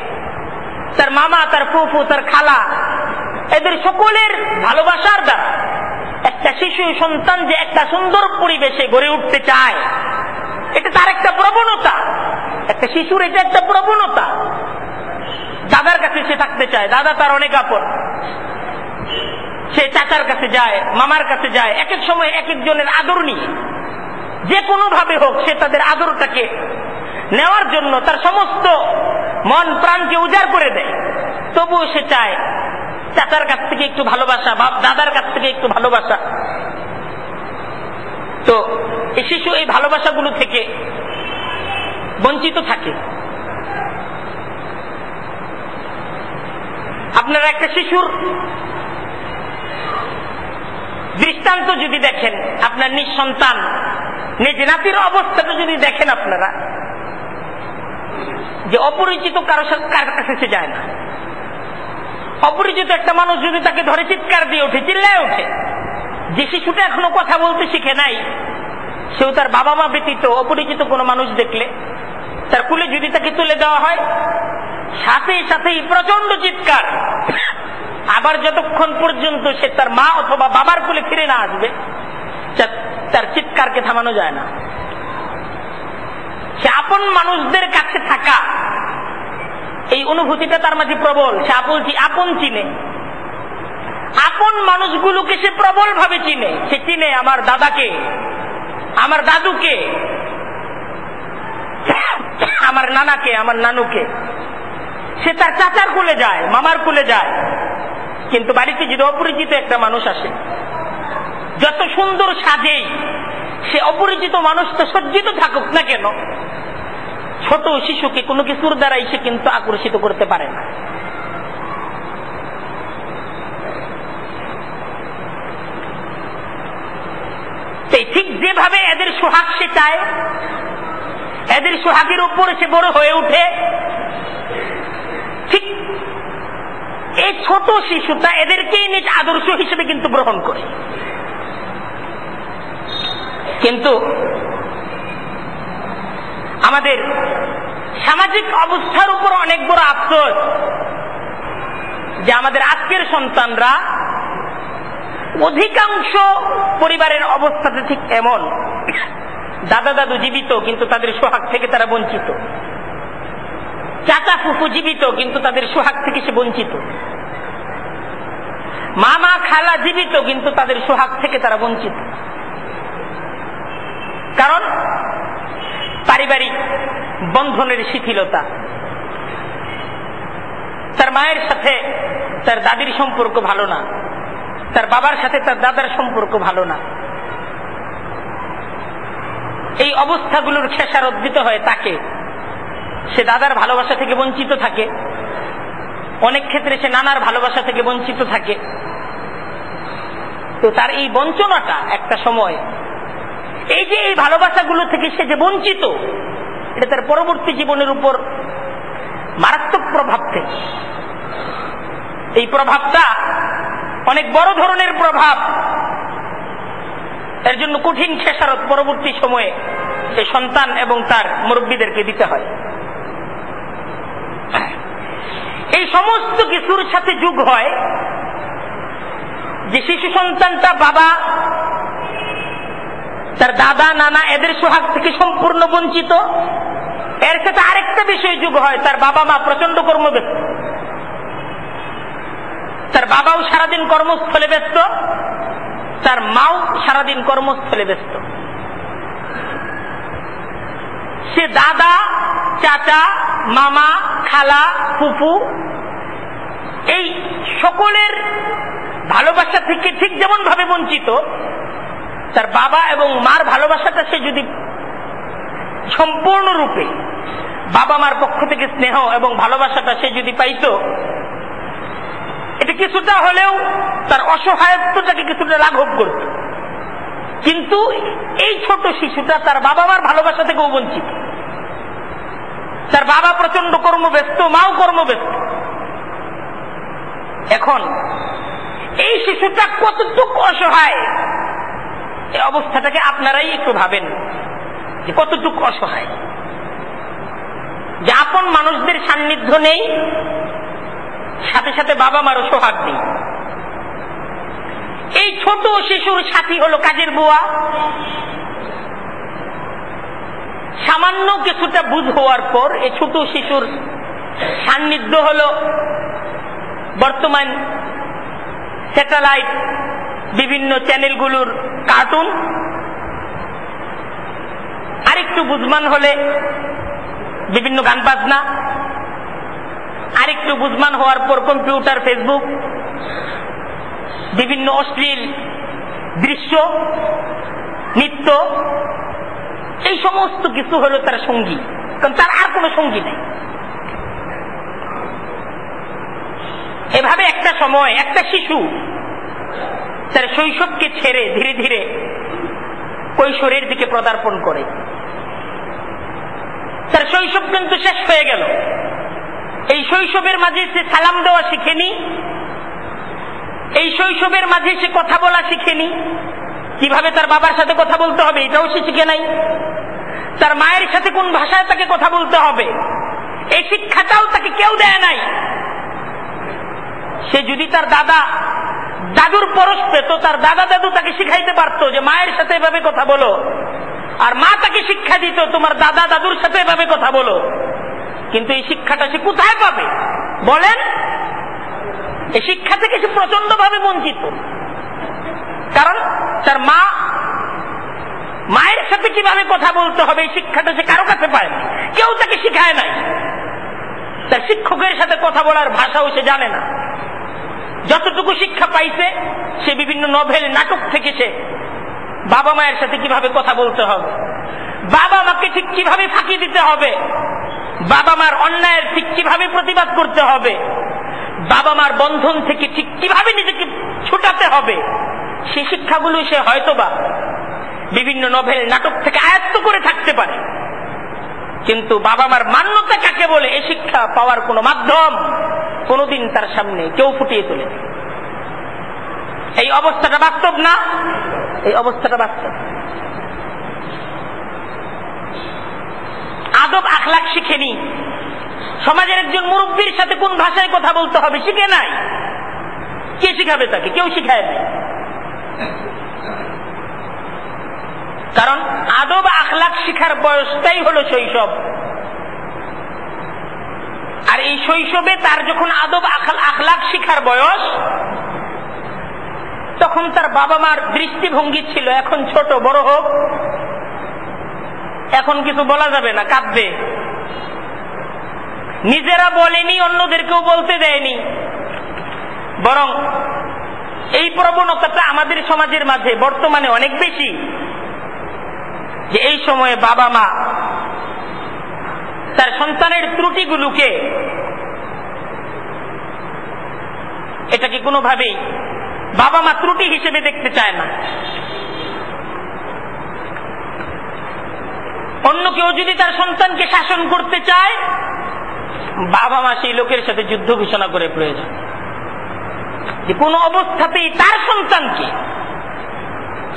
তার মামা, তার ফুফু, তার খালা, এদের সকলের ভালোবাসার দ্বারা একটা শিশু সন্তান যে একটা সুন্দর পরিবেশে গড়ে উঠতে চায়, এটা তার একটা প্রবণতা। একটা শিশুর এটা একটা প্রবণতা। দাদার কাছে সে থাকতে চায়, দাদা তার অনেক আপন, সে চাচার কাছে যায়, মামার কাছে যায়, এক এক সময় এক একজনের আদর নিয়ে, যে কোনো ভাবে হোক সে তাদের আদরটাকে নেওয়ার জন্য তার সমস্ত মন প্রাণকে উজাড় করে দেয়। তবুও সে চায় চাচার কাছ থেকে একটু ভালোবাসা, দাদার কাছ থেকে একটু ভালোবাসা। তো এই শিশু এই ভালোবাসাগুলো থেকে বঞ্চিত থাকে। আপনারা একটা শিশুর দৃষ্টান্ত যদি দেখেন, আপনার নিজ সন্তান, নিজ নাতির অবস্থাটা যদি দেখেন, আপনারা যে অপরিচিত কার কাছে সে যায় না। অপরিচিত একটা মানুষ যদি তাকে ধরে চিৎকার দিয়ে ওঠে, চিল্লায় ওঠে, যে শিশুটা এখনো কথা বলতে শিখে নাই, সেও তার বাবা মা ব্যতীত অপরিচিত কোনো মানুষ দেখলে তার কুলে যদি তাকে তুলে দেওয়া হয়, সাথে সাথেই প্রচন্ড চিৎকার। আবার যতক্ষণ পর্যন্ত সে তার মা অথবা বাবার কোলে ফিরে না আসবে, তার চিৎকারকে থামানো যায় না। সে আপন মানুষদের কাছে থাকা এই অনুভূতিটা তার মাঝে প্রবল। সে আপন চিনে, আপন মানুষগুলোকে সে প্রবল ভাবে চিনে। সে চিনে আমার দাদাকে, আমার দাদুকে, আমার নানাকে, আমার নানুকে। সে তার চাচার কোলে যায়, মামার কোলে যায়, কিন্তু বাড়িতে যদি অপরিচিত একটা মানুষ আসে, যত সুন্দর সাজেই সে অপরিচিত মানুষটা সজ্জিত থাকুক না কেন, ছোট শিশুকে কোনো কিছুর দ্বারাই সে কিন্তু আকর্ষিত করতে পারে না। ঠিক যেভাবে এদের সোহাগ সে চায়, এদের সোহাগের উপর সে বড় হয়ে ওঠে, ঠিক এই ছোট শিশুটা এদেরকেই নিজ আদর্শ হিসেবে কিন্তু গ্রহণ করে। কিন্তু আমাদের সামাজিক অবস্থার উপর অনেক বড় আফসোস যে আমাদের আজকের সন্তানরা, অধিকাংশ পরিবারের অবস্থাতে ঠিক এমন, দাদা দাদু জীবিত কিন্তু তাদের সোহাগ থেকে তারা বঞ্চিত, চাচা ফুফু জীবিত কিন্তু তাদের সোহাগ থেকে সে বঞ্চিত, মামা খালা জীবিত কিন্তু তাদের সোহাগ থেকে তারা বঞ্চিত। কারণ পারিবারিক বন্ধনের শিথিলতা। তার মায়ের সাথে তার দাদির সম্পর্ক ভালো না, তার বাবার সাথে তার দাদার সম্পর্ক ভালো না। এই অবস্থাগুলোর খেসারত দিতে হয় তাকে। সে দাদার ভালোবাসা থেকে বঞ্চিত থাকে, অনেক ক্ষেত্রে সে নানার ভালোবাসা থেকে বঞ্চিত থাকে। তো তার এই বঞ্চনাটা একটা সময়, এই যে এই ভালোবাসাগুলো থেকে সে যে বঞ্চিত, এটা তার পরবর্তী জীবনের উপর মারাত্মক প্রভাব ফেলে। এই প্রভাবটা অনেক বড় ধরনের প্রভাব। এর জন্য কঠিন খেসারত পরবর্তী সময়ে এই সন্তান এবং তার মুরব্বীদেরকে দিতে হয়। এই সমস্ত কিছুর সাথে যোগ হয় যে শিশু সন্তানটা বাবা, তার দাদা নানা এদের সোহাগ থেকে সম্পূর্ণ বঞ্চিত। এর সাথে আরেকটা বিষয় যোগ হয়, তার বাবা মা প্রচন্ড কর্মব্যস্ত। তার বাবাও সারাদিন কর্মস্থলে ব্যস্ত, তার মাও সারাদিন কর্মস্থলে ব্যস্ত। সে দাদা চাচা মামা খালা ফুফু এই সকলের ভালোবাসা থেকে ঠিক যেমন ভাবে বঞ্চিত, তার বাবা এবং মার ভালোবাসাটা সে যদি সম্পূর্ণরূপে বাবা মার পক্ষ থেকে স্নেহ এবং ভালোবাসাটা সে যদি পাইত, এটা কিছুটা হলেও তার অসহায়ত্বটাকে কিছুটা লাঘব করত। কিন্তু এই ছোট শিশুটা তার বাবা মার ভালোবাসা থেকেও বঞ্চিত। তার বাবা প্রচন্ড কর্মব্যস্ত, মাও কর্মব্যস্ত। এখন এই শিশুটা কতটুকু অসহায়, এই অবস্থাটাকে আপনারাই একটু ভাবেন যে কতটুকু অসহায়, যে আপন মানুষদের সান্নিধ্য নেই, সাথে সাথে বাবা মারও সোহাগ নেই। এই ছোট শিশুর সাথী হলো কাজের বুয়া। সামান্য কিছুটা বুঝ হওয়ার পর এই ছোট শিশুর সান্নিধ্য হলো বর্তমান স্যাটেলাইট বিভিন্ন চ্যানেলগুলোর কার্টুন। আরেকটু বুঝমান হলে বিভিন্ন গান বাজনা, আরেকটু বুঝমান হওয়ার পর কম্পিউটার, ফেসবুক, বিভিন্ন অশ্লীল দৃশ্য, নৃত্য, এই সমস্ত কিছু হলো তার সঙ্গী, কারণ তার আর কোনো সঙ্গী নেই। এভাবে একটা সময় একটা শিশু তার শৈশবকে ছেড়ে ধীরে ধীরে কৈশোরের দিকে পদার্পণ করে। তার শৈশব কিন্তু শেষ হয়ে গেল। এই শৈশবের মাঝে সে সালাম দেওয়া শিখেনি, এই শৈশবের মাঝে সে কথা বলা শিখেনি, কিভাবে তার বাবার সাথে কথা বলতে হবে এটাও সে শিখে নাই, তার মায়ের সাথে কোন ভাষায় তাকে কথা বলতে হবে এই শিক্ষাটাও তাকে কেউ দেয় নাই। সে যদি তার দাদা দাদুর পরশ পেত, তার দাদা দাদু তাকে শিখাইতে পারত যে মায়ের সাথে এভাবে কথা বলো, আর মা তাকে শিক্ষা দিত তোমার দাদা দাদুর সাথে এভাবে কথা বলো। কিন্তু এই শিক্ষাটা সে কোথায় পাবে বলেন? এই শিক্ষা থেকে সে প্রচন্ড ভাবে বঞ্চিত। কারণ তার মায়ের সাথে কিভাবে কথা বলতে হবে এই শিক্ষাটা সে কারো কাছে পায় না, কেউ তাকে শিখায় নাই। তার শিক্ষকের সাথে কথা বলার ভাষাও সে জানে না। যতটুকু শিক্ষা পাইছে সে বিভিন্ন নভেল নাটক থেকে সে বাবা মায়ের সাথে কিভাবে কথা বলতে হবে, বাবা মাকে ঠিক কিভাবে ফাঁকি দিতে হবে, বাবা মার অন্যায়ের ঠিক কিভাবে প্রতিবাদ করতে হবে, বাবা মার বন্ধন থেকে ঠিক কিভাবে নিজেকে ছুটাতে হবে, সেই শিক্ষাগুলো সে হয়তোবা বিভিন্ন নভেল নাটক থেকে আয়ত্ত করে থাকতে পারে। কিন্তু বাবা মার মান্যতা কাকে বলে এই শিক্ষা পাওয়ার কোন মাধ্যম কোনদিন তার সামনে কেউ ফুটিয়ে তোলে। এই অবস্থাটা বাস্তব না? এই অবস্থাটা বাস্তব। আদব আখলাক শিখেনি, সমাজের একজন মুরব্বীর সাথে কোন ভাষায় কথা বলতে হবে শিখে নাই। কে শিখাবে তাকে? কেউ শিখায় নাই। কারণ আদব আখলাক শিখার বয়সটাই হলো শৈশব। আর এই শৈশবে তার যখন আদব আখলাক শিখার বয়স, তখন তার বাবা মার দৃষ্টিভঙ্গি ছিল এখন ছোট, বড় হোক, এখন কিছু বলা যাবে না, কাঁদবে। নিজেরা বলেনি, অন্যদেরকেও বলতে দেয়নি। বরং এই প্রবণতাটা আমাদের সমাজের মাঝে বর্তমানে অনেক বেশি, যে এই সময়ে বাবা মা তার সন্তানের ত্রুটিগুলোকে এটাকে কোনোভাবেই বাবা মা ত্রুটি হিসেবে দেখতে চায় না। অন্য কেউ যদি তার সন্তানকে শাসন করতে চায়, বাবা মা সেই লোকের সাথে যুদ্ধ ঘোষণা করে প্রয়োজন, যে কোনো অবস্থাতেই তার সন্তানকে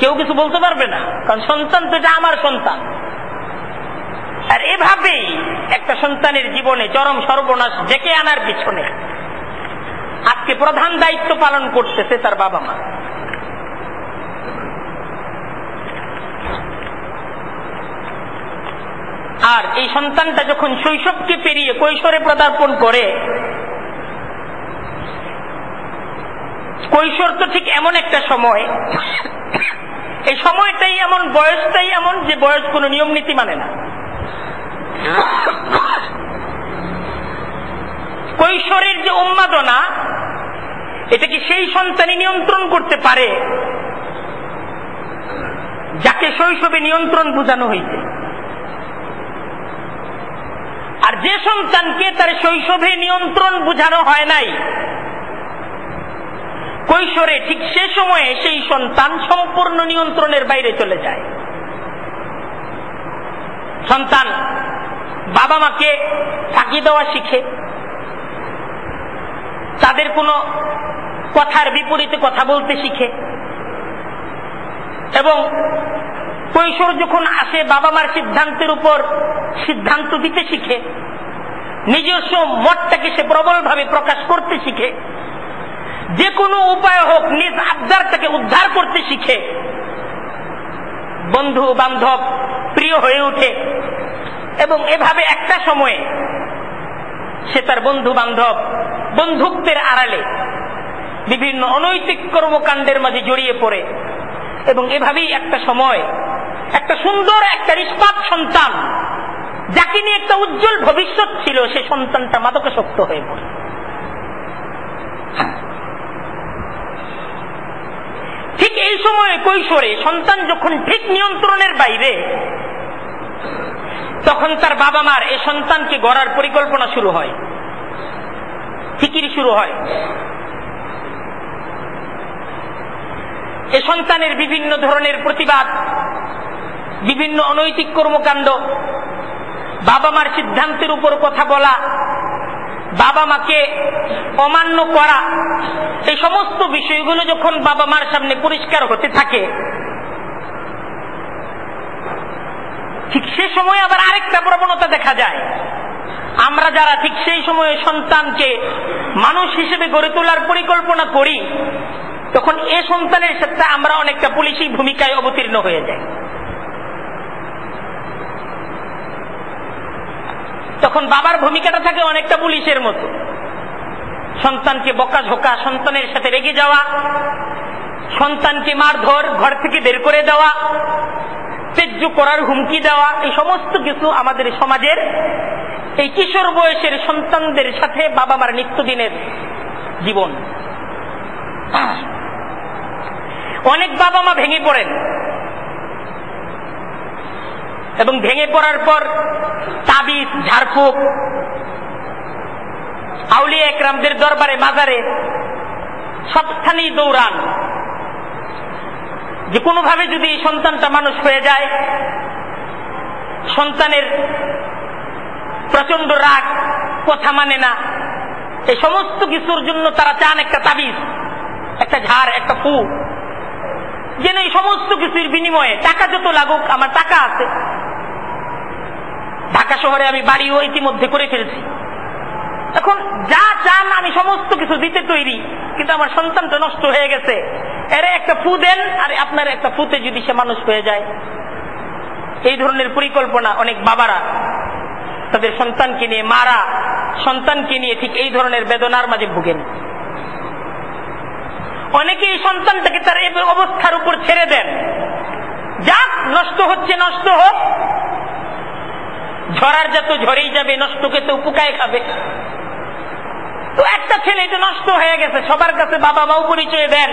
কেউ কিছু বলতে পারবে না, কারণ সন্তান তো এটা আমার সন্তান। আর এভাবেই একটা সন্তানের জীবনে চরম সর্বনাশ ডেকে আনার পিছনে আজকে প্রধান দায়িত্ব পালন করতেছে তার বাবা মা। আর এই সন্তানটা যখন শৈশবকে পেরিয়ে কৈশোরে পদার্পণ করে, কৈশোর তো ঠিক এমন একটা সময়, এই সময়টাই এমন, বয়সটাই এমন যে বয়স কোনো নিয়ম নীতি মানে না। কৈশোরের যে উন্মাদনা, এটা কি সেই সন্তানই নিয়ন্ত্রণ করতে পারে যাকে শৈশবে নিয়ন্ত্রণ বোঝানো হয়েছে? আর যে সন্তানকে তার শৈশবে নিয়ন্ত্রণ বোঝানো হয় নাই, কৈশোরে ঠিক সে সময়ে সেই সন্তান সম্পূর্ণ নিয়ন্ত্রণের বাইরে চলে যায়। সন্তান বাবা মাকে ফাঁকি দেওয়া শিখে, তাদের কোনো কথার বিপরীতে কথা বলতে শিখে, এবং কৈশোর যখন আসে বাবা মার সিদ্ধান্তের উপর সিদ্ধান্ত দিতে শিখে, নিজস্ব মতটাকে সে প্রবলভাবে প্রকাশ করতে শিখে, যে কোনো উপায় হোক নিজ আবদারটাকে উদ্ধার করতে শিখে, বন্ধু বান্ধব প্রিয় হয়ে ওঠে। এবং এভাবে একটা সময়ে সে তার বন্ধু বান্ধব বন্ধুত্বের আড়ালে বিভিন্ন অনৈতিক কর্মকাণ্ডের মাঝে জড়িয়ে পড়ে, এবং এভাবেই একটা সময় একটা সুন্দর একটা নিষ্পাপ সন্তান, যাকে নিয়ে একটা উজ্জ্বল ভবিষ্যৎ ছিল, সে সন্তানটা মাদকাসক্ত হয়ে পড়ে। ঠিক এই সময়ে কৈশোরে সন্তান যখন ঠিক নিয়ন্ত্রণের বাইরে, তখন তার বাবা মার এই সন্তানকে গড়ার পরিকল্পনা শুরু হয়, ফিকির শুরু হয়। এ সন্তানের বিভিন্ন ধরনের প্রতিবাদ, বিভিন্ন অনৈতিক কর্মকাণ্ড, বাবা মার সিদ্ধান্তের উপর কথা বলা, বাবা মাকে অমান্য করা, এই সমস্ত বিষয়গুলো যখন বাবা মার সামনে পরিষ্কার হতে থাকে, ঠিক সে সময় আবার আরেকটা প্রবণতা দেখা যায়। আমরা যারা ঠিক সেই সময়ে সন্তানকে মানুষ হিসেবে গড়ে তোলার পরিকল্পনা করি, তখন এ সন্তানের সাথে আমরা অনেকটা পুলিশি ভূমিকায় অবতীর্ণ হয়ে যাই। তখন বাবার ভূমিকাটা থাকে অনেকটা পুলিশের মতো। সন্তানকে বকাঝোকা, সন্তানের সাথে রেগে যাওয়া, সন্তানকে মারধর, ঘর থেকে বের করে দেওয়া, তেজ্য করার হুমকি দেওয়া, এই সমস্ত কিছু আমাদের সমাজের এই কিশোর বয়সের সন্তানদের সাথে বাবা মার নিত্যদিনের জীবন। অনেক বাবা মা ভেঙে পড়েন এবং ভেঙে পড়ার পর তাবিজ, ঝাড়ফুঁক, আউলিয়া একরামদের দরবারে, মাজারে সব স্থানেই দৌড়ান যে কোনোভাবে যদি এই সন্তানটা মানুষ হয়ে যায়। সন্তানের প্রচন্ড রাগ, কথা মানে না, এই সমস্ত কিছুর জন্য তারা চান একটা তাবিজ, একটা ঝাড়, একটা ফু, যেন এই সমস্ত কিছুর বিনিময়ে টাকা যত লাগুক, আমার টাকা আছে, ঢাকা শহরে আমি বাড়িও ইতিমধ্যে করে ফেলছি, এখন যা চান আমি সমস্ত কিছু দিতে তৈরি, কিন্তু আমার সন্তানটা নষ্ট হয়ে গেছে, এরে একটা ফু দেন, আর আপনার একটা ফুতে যদি সে মানুষ হয়ে যায়। এই ধরনের পরিকল্পনা অনেক বাবারা তাদের সন্তানকে নিয়ে, মারা সন্তানকে নিয়ে ঠিক এই ধরনের বেদনার মাঝে ভুগেন। অনেকে এই সন্তানটাকে তার এই অবস্থার উপর ছেড়ে দেন, যাক নষ্ট হচ্ছে নষ্ট হোক, ঝরার যত ঝরেই যাবে, নষ্টকে তো পোকায় খাবে। তো একটা ছেলে এটা নষ্ট হয়ে গেছে, সবার কাছে বাবা মাও পরিচয় দেন,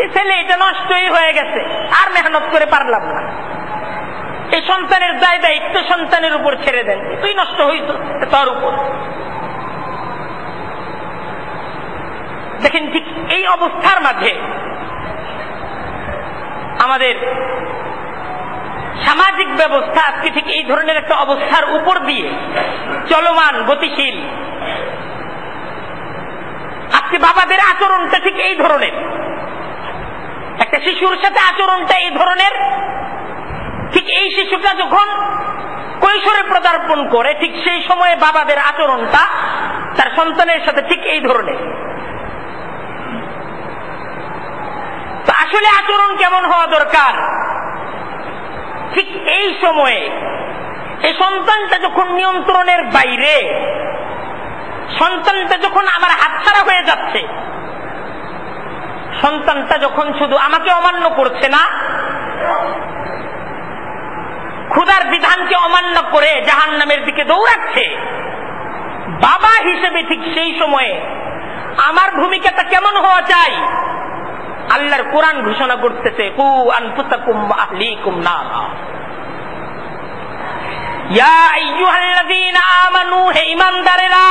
এই ছেলে এটা নষ্টই হয়ে গেছে, আর মেহনত করে পারলাম না। এই সন্তানের দায় দায়িত্ব সন্তানের উপর ছেড়ে দেন, তুই নষ্ট হইত তার উপর। দেখেন ঠিক এই অবস্থার মাঝে আমাদের সামাজিক ব্যবস্থা আজকে ঠিক এই ধরনের একটা অবস্থার উপর দিয়ে চলমান, গতিশীল। আজকে বাবাদের আচরণটা ঠিক এই ধরনের, একটা শিশুর সাথে আচরণটা এই ধরনের। ঠিক এই শিশুটা যখন কৈশোরে পদার্পণ করে, ঠিক সেই সময়ে বাবাদের আচরণটা তার সন্তানের সাথে ঠিক এই ধরনের। তো আসলে আচরণ কেমন হওয়া দরকার? ঠিক এই সময়ে এই সন্তানটা যখন নিয়ন্ত্রণের বাইরে, সন্তানটা যখন আমার হাতছাড়া হয়ে যাচ্ছে, সন্তানটা যখন শুধু আমাকে অমান্য করছে না, খোদার বিধানকে অমান্য করে জাহান্নামের দিকে দৌড়াচ্ছে, বাবা হিসেবে ঠিক সেই সময়ে আমার ভূমিকাটা কেমন হওয়া চাই? আল্লাহর কোরআন ঘোষণা করতেছে, কু আনফুসাকুম ওয়া আহলিকুম নারা। ইয়া আইয়ুহাল্লাযীনা আমানু, হে ঈমানদারেরা,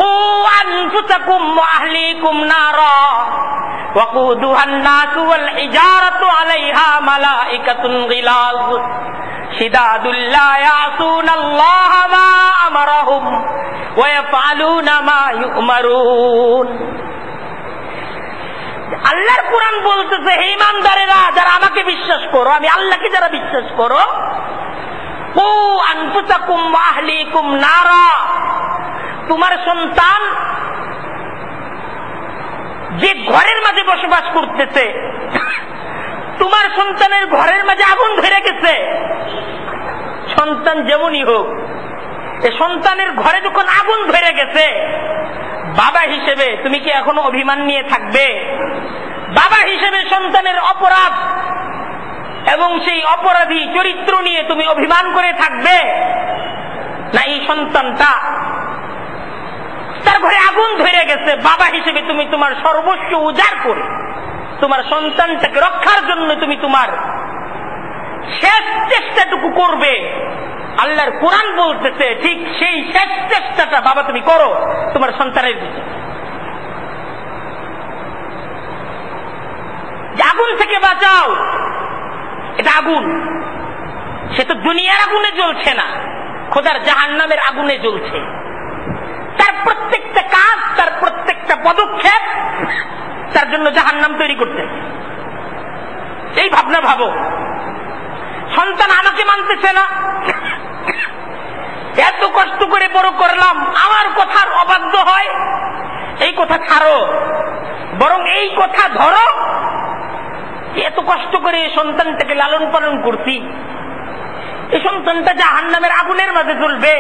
কু আনফুসাকুম ওয়া আহলিকুম নারা ওয়াকুদুহান নাসু ওয়াল হিজারাতু আলাইহা মালাইকাতুন গিলাজ শিদাদুল লা ইয়াসুনাল্লাহা মা আমারাহুম ওয়া ইয়াফআলুনা মা ইউমারুন। আল্লাহর কোরআন বলতেছে, হে ঈমানদারেরা, যারা আমাকে বিশ্বাস করো, আমি আল্লাহকে যারা বিশ্বাস করো, কু আনফুসাকুম ওয়া আহলিকুম নারা, তোমার সন্তান যে ঘরের মাঝে বসবাস করতেছে, তোমার সন্তানের ঘরের মাঝে আগুন ধরে গেছে, সন্তান যেমনই হোক, এই সন্তানের ঘরে যখন আগুন ধরে গেছে, বাবা হিসেবে তুমি কি এখনো অভিমান নিয়ে থাকবে? বাবা হিসেবে সন্তানের অপরাধ এবং সেই অপরাধী চরিত্র নিয়ে তুমি অভিমান করে থাকবে? না, এই সন্তানটা তার ঘরে আগুন ধরে গেছে, বাবা হিসেবে তুমি তোমার সর্বস্ব উজাড় করে তোমার সন্তানটাকে রক্ষার জন্য তুমি তোমার শেষ চেষ্টাটুকু করবে। আল্লাহর কোরআন বলতেছে, ঠিক সেই শেষ চেষ্টাটা বাবা তুমি করো তোমার সন্তানের দিকে। আগুন থেকে বাঁচাও, এটা আগুন, সে তো দুনিয়ার আগুনে জ্বলছে না, খোদার জাহান্নামের আগুনে জ্বলছে। তার প্রত্যেকটা কাজ, তার প্রত্যেকটা পদক্ষেপ তার জন্য জাহান্নাম তৈরি করতে। এই ভাবনা ভাবো, সন্তান আমাকে মানতেছে না, এত কষ্ট করে বড় করলাম, আমার কথার অবাধ্য হয়, এই কথা ছাড়ো, বরং এই কথা ধরো। এত কষ্ট করে সন্তানটাকে লালন পালন করছি, এই সন্তানটা জাহান্নামের আগুনের মাঝে জ্বলবে,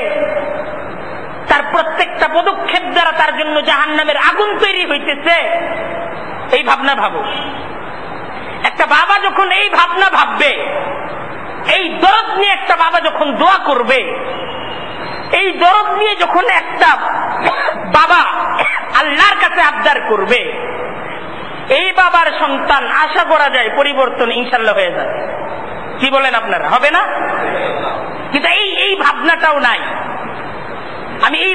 তার প্রত্যেকটা পদক্ষেপ দ্বারা তার জন্য জাহান্নামের আগুন তৈরি হইতেছে, এই ভাবনা ভাবো। একটা বাবা যখন এই ভাবনা ভাববে, এই দরদ নিয়ে একটা বাবা যখন দোয়া করবে, এই দরদ নিয়ে যখন একটা বাবা আল্লাহর কাছে আবদার করবে, এই বাবার সন্তান আশা করা যায় পরিবর্তন ইনশাল্লাহ হয়ে যাবে। কি বলেন আপনারা, হবে না? কিন্তু এই ভাবনাটাও নাই। আমি এই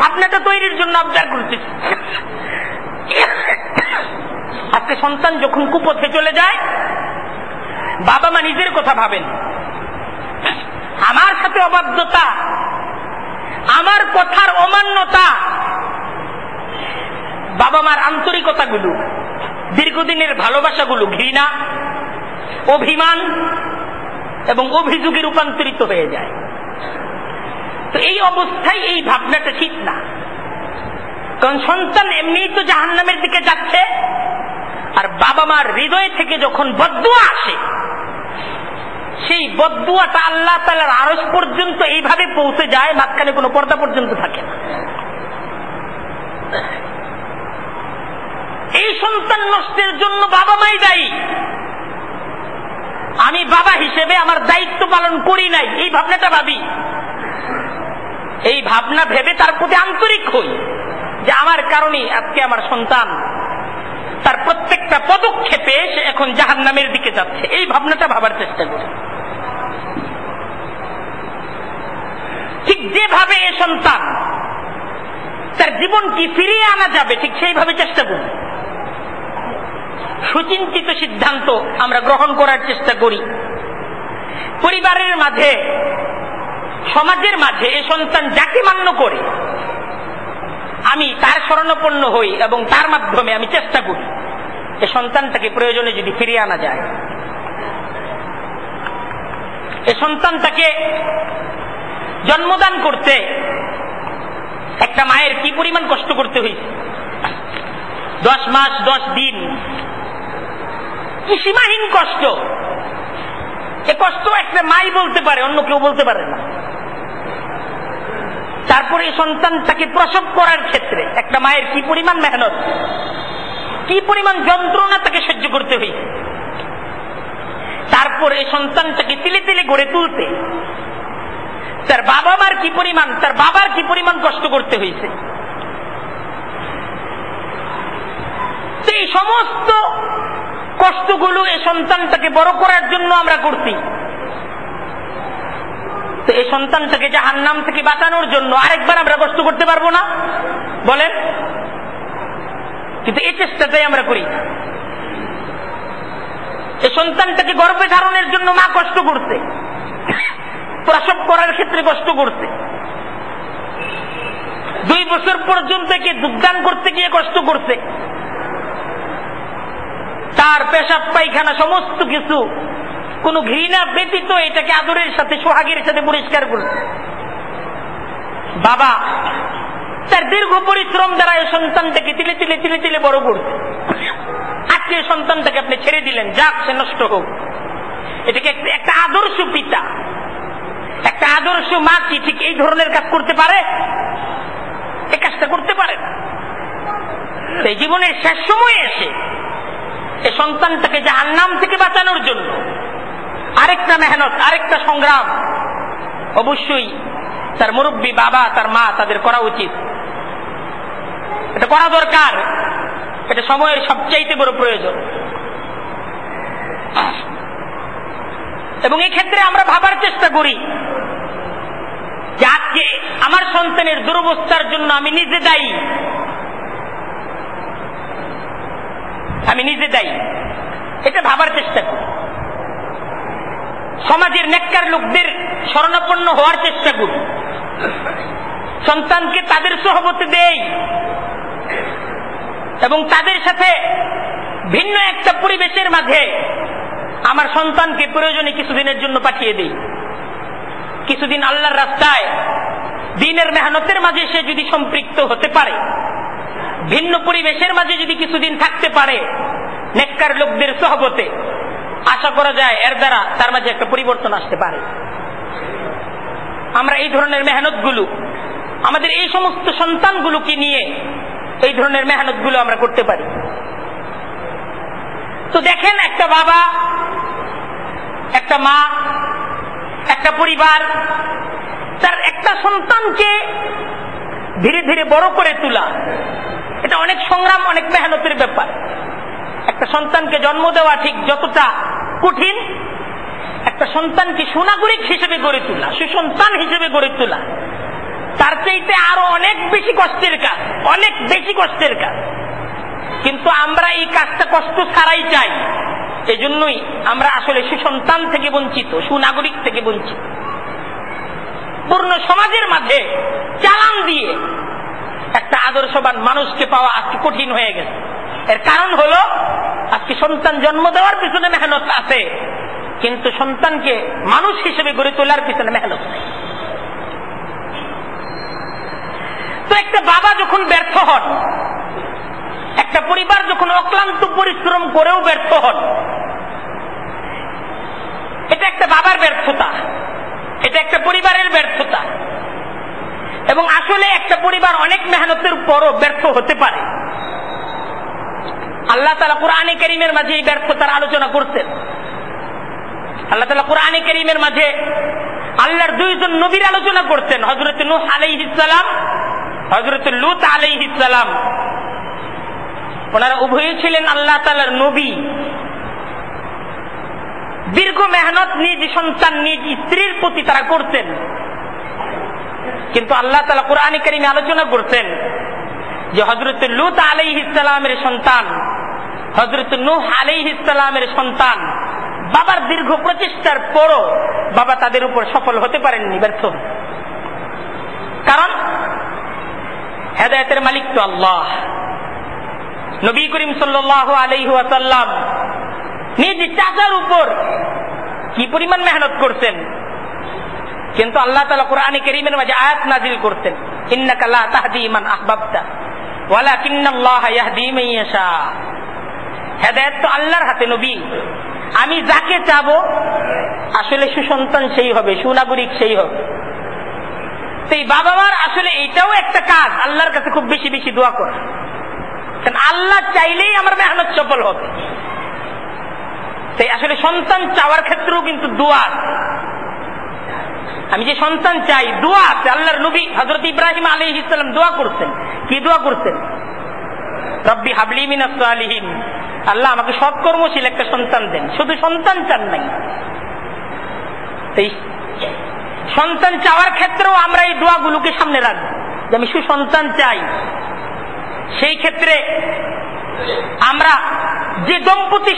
ভাবনাটা তৈরির জন্য আবদার করতেছি। আজকে সন্তান যখন কুপথে চলে যায়, বাবা মা নিজের কথা ভাবেন, আমার সাথে অবাধ্যতা, আমার কথার অমান্যতা, বাবা মার আন্তরিকতাগুলো, দীর্ঘদিনের ভালোবাসাগুলো ঘৃণা, অভিমান এবং অভিযোগে রূপান্তরিত হয়ে যায়। তো এই অবস্থায় এই ভাবনাটা ঠিক না, কারণ সন্তান এমনিই তো জাহান্নামের দিকে যাচ্ছে, আর বাবা মার হৃদয় থেকে যখন বদদুয়া আসে, সেই বদদুয়াটা আল্লাহ তাআলার আরশ পর্যন্ত এইভাবে পৌঁছে যায়, মাঝখানে কোনো পর্দা পর্যন্ত থাকে না। এই সন্তান নষ্টের জন্য বাবা মাই দায়ী, আমি বাবা হিসেবে আমার দায়িত্ব পালন করি নাই, এই ভাবনাটা ভাবি। এই ভাবনা ভেবে তার প্রতি আন্তরিক হই যে আমার কারণে আজকে আমার সন্তান তার প্রত্যেকটা পদক্ষেপে সে এখন জাহান্নামের দিকে যাচ্ছে, এই ভাবনাটা ভাবার চেষ্টা করি। ঠিক যেভাবে এ সন্তান তার জীবন কি ফিরিয়ে আনা যাবে, ঠিক সেইভাবে চেষ্টা করি। সুচিন্তিত সিদ্ধান্ত আমরা গ্রহণ করার চেষ্টা করি। পরিবারের মাঝে, সমাজের মাঝে এ সন্তান যাকে মান্য করে আমি তার শরণাপন্ন হই এবং তার মাধ্যমে আমি চেষ্টা করি এ সন্তানটাকে প্রয়োজনে যদি ফিরিয়ে আনা যায়। এ সন্তানটাকে জন্মদান করতে একটা মায়ের কি পরিমাণ কষ্ট করতে হয়েছে, 10 মাস 10 দিন, কি সীমাহীন কষ্ট। এ কষ্ট একটা মাই বলতে পারে, অন্য কেউ বলতে পারে না। তারপরে এই সন্তানটাকে প্রসব করার ক্ষেত্রে একটা মায়ের কি পরিমাণ মেহনত, কি পরিমাণ যন্ত্রণা তাকে সহ্য করতে হয়েছে। তারপরে এই সন্তানটাকে তিলে তিলে গড়ে তুলতে তার বাবা মার কি পরিমাণ, তার বাবার কি পরিমাণ কষ্ট করতে হয়েছে। এই সমস্ত কষ্টগুলো এই সন্তানটাকে বড় করার জন্য আমরা করছি। তো এই সন্তানটাকে জাহান্নাম থেকে বাঁচানোর জন্য আরেকবার আমরা কষ্ট করতে পারবো না, বলেন? কিন্তু এই চেষ্টাটাই আমরা করি। এই সন্তানটাকে গর্ভে ধারণের জন্য মা কষ্ট করছে, প্রসব করার ক্ষেত্রে কষ্ট করছে, 2 বছর পর্যন্ত একে দুধদান করতে গিয়ে কষ্ট করছে, তার পেশাব পায়খানা সমস্ত কিছু কোন ঘৃণা ব্যতীত এটাকে আদরের সাথে সোহাগের সাথে পরিষ্কার করছে। বাবা তার দীর্ঘ পরিশ্রম দ্বারা এই সন্তানটাকে তিলে তিলে তিলে তিলে বড় করছে। আজকে সন্তানটাকে আপনি ছেড়ে দিলেন, যাক সে নষ্ট হোক। এটাকে একটা আদর্শ পিতা, একটা আদর্শ মা কি ঠিক এই ধরনের কাজ করতে পারে? এই কাজটা করতে পারে না। সেই জীবনের শেষ সময়ে এসে এই সন্তানটাকে জাহান্নাম থেকে বাঁচানোর জন্য আরেকটা মেহনত, আরেকটা সংগ্রাম অবশ্যই তার মুরব্বী বাবা, তার মা, তাদের করা উচিত। এটা করা দরকার, এটা সময়ের সবচাইতে বড় প্রয়োজন। এবং এই ক্ষেত্রে আমরা ভাবার চেষ্টা করি যে আজকে আমার সন্তানের দুরবস্থার জন্য আমি নিজে দায়ী, আমি নিজে দায়ী, এটা ভাবার চেষ্টা করি। সমাজের নেককার লোকদের শরণাপন্ন হওয়ার চেষ্টা করি, সন্তানকে তাদের সোহবতে দেই এবং তাদের সাথে ভিন্ন একটা পরিবেশের মাঝে আমার সন্তানকে প্রয়োজনে কিছুদিনের জন্য পাঠিয়ে দিই। কিছুদিন আল্লাহর রাস্তায় দ্বীনের মেহনতের মাঝে সে যদি সম্পৃক্ত হতে পারে, ভিন্ন পরিবেশের মাঝে যদি কিছুদিন থাকতে পারে নেককার লোকদের সোহবতে, আশা করা যায় এর দ্বারা তার মাঝে একটা পরিবর্তন আসতে পারে। আমরা এই ধরনের মেহনতগুলো আমাদের এই সমস্ত সন্তানগুলোকে নিয়ে এই ধরনের মেহনতগুলো আমরা করতে পারি। তো দেখেন, একটা বাবা, একটা মা, একটা পরিবার তার একটা সন্তানকে ধীরে ধীরে বড় করে তোলা, এটা অনেক সংগ্রাম, অনেক মেহনতের ব্যাপার। একটা সন্তানকে জন্ম দেওয়া ঠিক যতটা কঠিন, একটা সন্তানকে সুনাগরিক হিসেবে গড়ে তোলা, সুসন্তান হিসেবে গড়ে তোলা, তার চাইতে আরো অনেক বেশি কষ্টের কাজ, অনেক বেশি কষ্টের কাজ। কিন্তু আমরা এই কাজটা কষ্ট ছাড়াই চাই, এজন্যই আমরা আসলে সুসন্তান থেকে বঞ্চিত, সুনাগরিক থেকে বঞ্চিত। পূর্ণ সমাজের মাঝে চালান দিয়ে একটা আদর্শবান মানুষকে পাওয়া আজকে কঠিন হয়ে গেছে। এর কারণ হলো আজকে সন্তান জন্ম দেওয়ার পিছনে মেহনত আছে, কিন্তু সন্তানকে মানুষ হিসেবে গড়ে তোলার পিছনে মেহনত নেই। তো একটা বাবা যখন ব্যর্থ হন, একটা পরিবার যখন অক্লান্ত পরিশ্রম করেও ব্যর্থ হন, এটা একটা বাবার ব্যর্থতা, এটা একটা পরিবারের ব্যর্থতা। এবং আসলে একটা পরিবার অনেক মেহনতের পরও ব্যর্থ হতে পারে। আল্লাহ তাআলা কুরআনে কারীমের মাঝে এই ব্যর্থতার আলোচনা করতেন। আল্লাহ তাআলা কুরআনে কারীমের মাঝে আল্লাহর দুইজন নবীর আলোচনা করতেন, হযরত নূহ আলাইহিস সালাম, হযরত লূত আলাইহিস সালাম। ওনারা উভয়ই ছিলেন আল্লাহ তাআলার নবী। দীর্ঘ মেহনত নিজ সন্তান, নিজ স্ত্রীর প্রতি তারা করতেন। কিন্তু আল্লাহ তাআলা কুরআনে কারীমে আলোচনা করতেন যে হযরত লূত আলাইহিস সালামের সন্তান, হযরত নূহ আলাইহিস সালামের সন্তান বাবার দীর্ঘ প্রচেষ্টার পরও বাবা তাদের উপর সফল হতে পারেননি, ব্যর্থ। কারণ হেদায়েতের মালিক তো আল্লাহ। নবী করিম সাল্লাল্লাহু আলাইহি ওয়াসাল্লাম নিজ চাচার উপর কি পরিমাণ মেহনত করতেন, কিন্তু আল্লাহ তাআলা কুরআনে কারীমের মাঝে আয়াত নাযিল করতেন, ইন্নাকা লা তাহদি মান আহবাবতা ওয়ালাকিন্নাল্লাহা ইয়াহদি মান ইয়াশা। হেদায়েত তো আল্লাহর হাতে নবী, আমি যাকে চাবো আসলে সুসন্তান সেই হবে, সুনাগরিক সেই হবে। সেই বাবা মার আসলে এইটাও একটা কাজ, আল্লাহর কাছে খুব বেশি বেশি দোয়া করা। কারণ আল্লাহ চাইলেই আমার মেহনত সফল হবে। তাই আসলে সন্তান চাওয়ার ক্ষেত্রেও কিন্তু দোয়া, আমি যে সন্তান চাই দোয়া আছে। আল্লাহর নবী হযরত ইব্রাহিম আলাইহিস সালাম দোয়া করতেন, কি দোয়া করতেন? রব্বি হাবলি মিনাস সালিহিন, আল্লাহ আমাকে সৎকর্মশীল একটা সন্তান দেন। শুধু সন্তান চান নাই, এই সন্তান চাওয়ার ক্ষেত্রেও আমরা এই দোয়াগুলোকে সামনে রাখবো যে আমি সুসন্তান চাই। সেই ক্ষেত্রে আমরা যে দম্পতি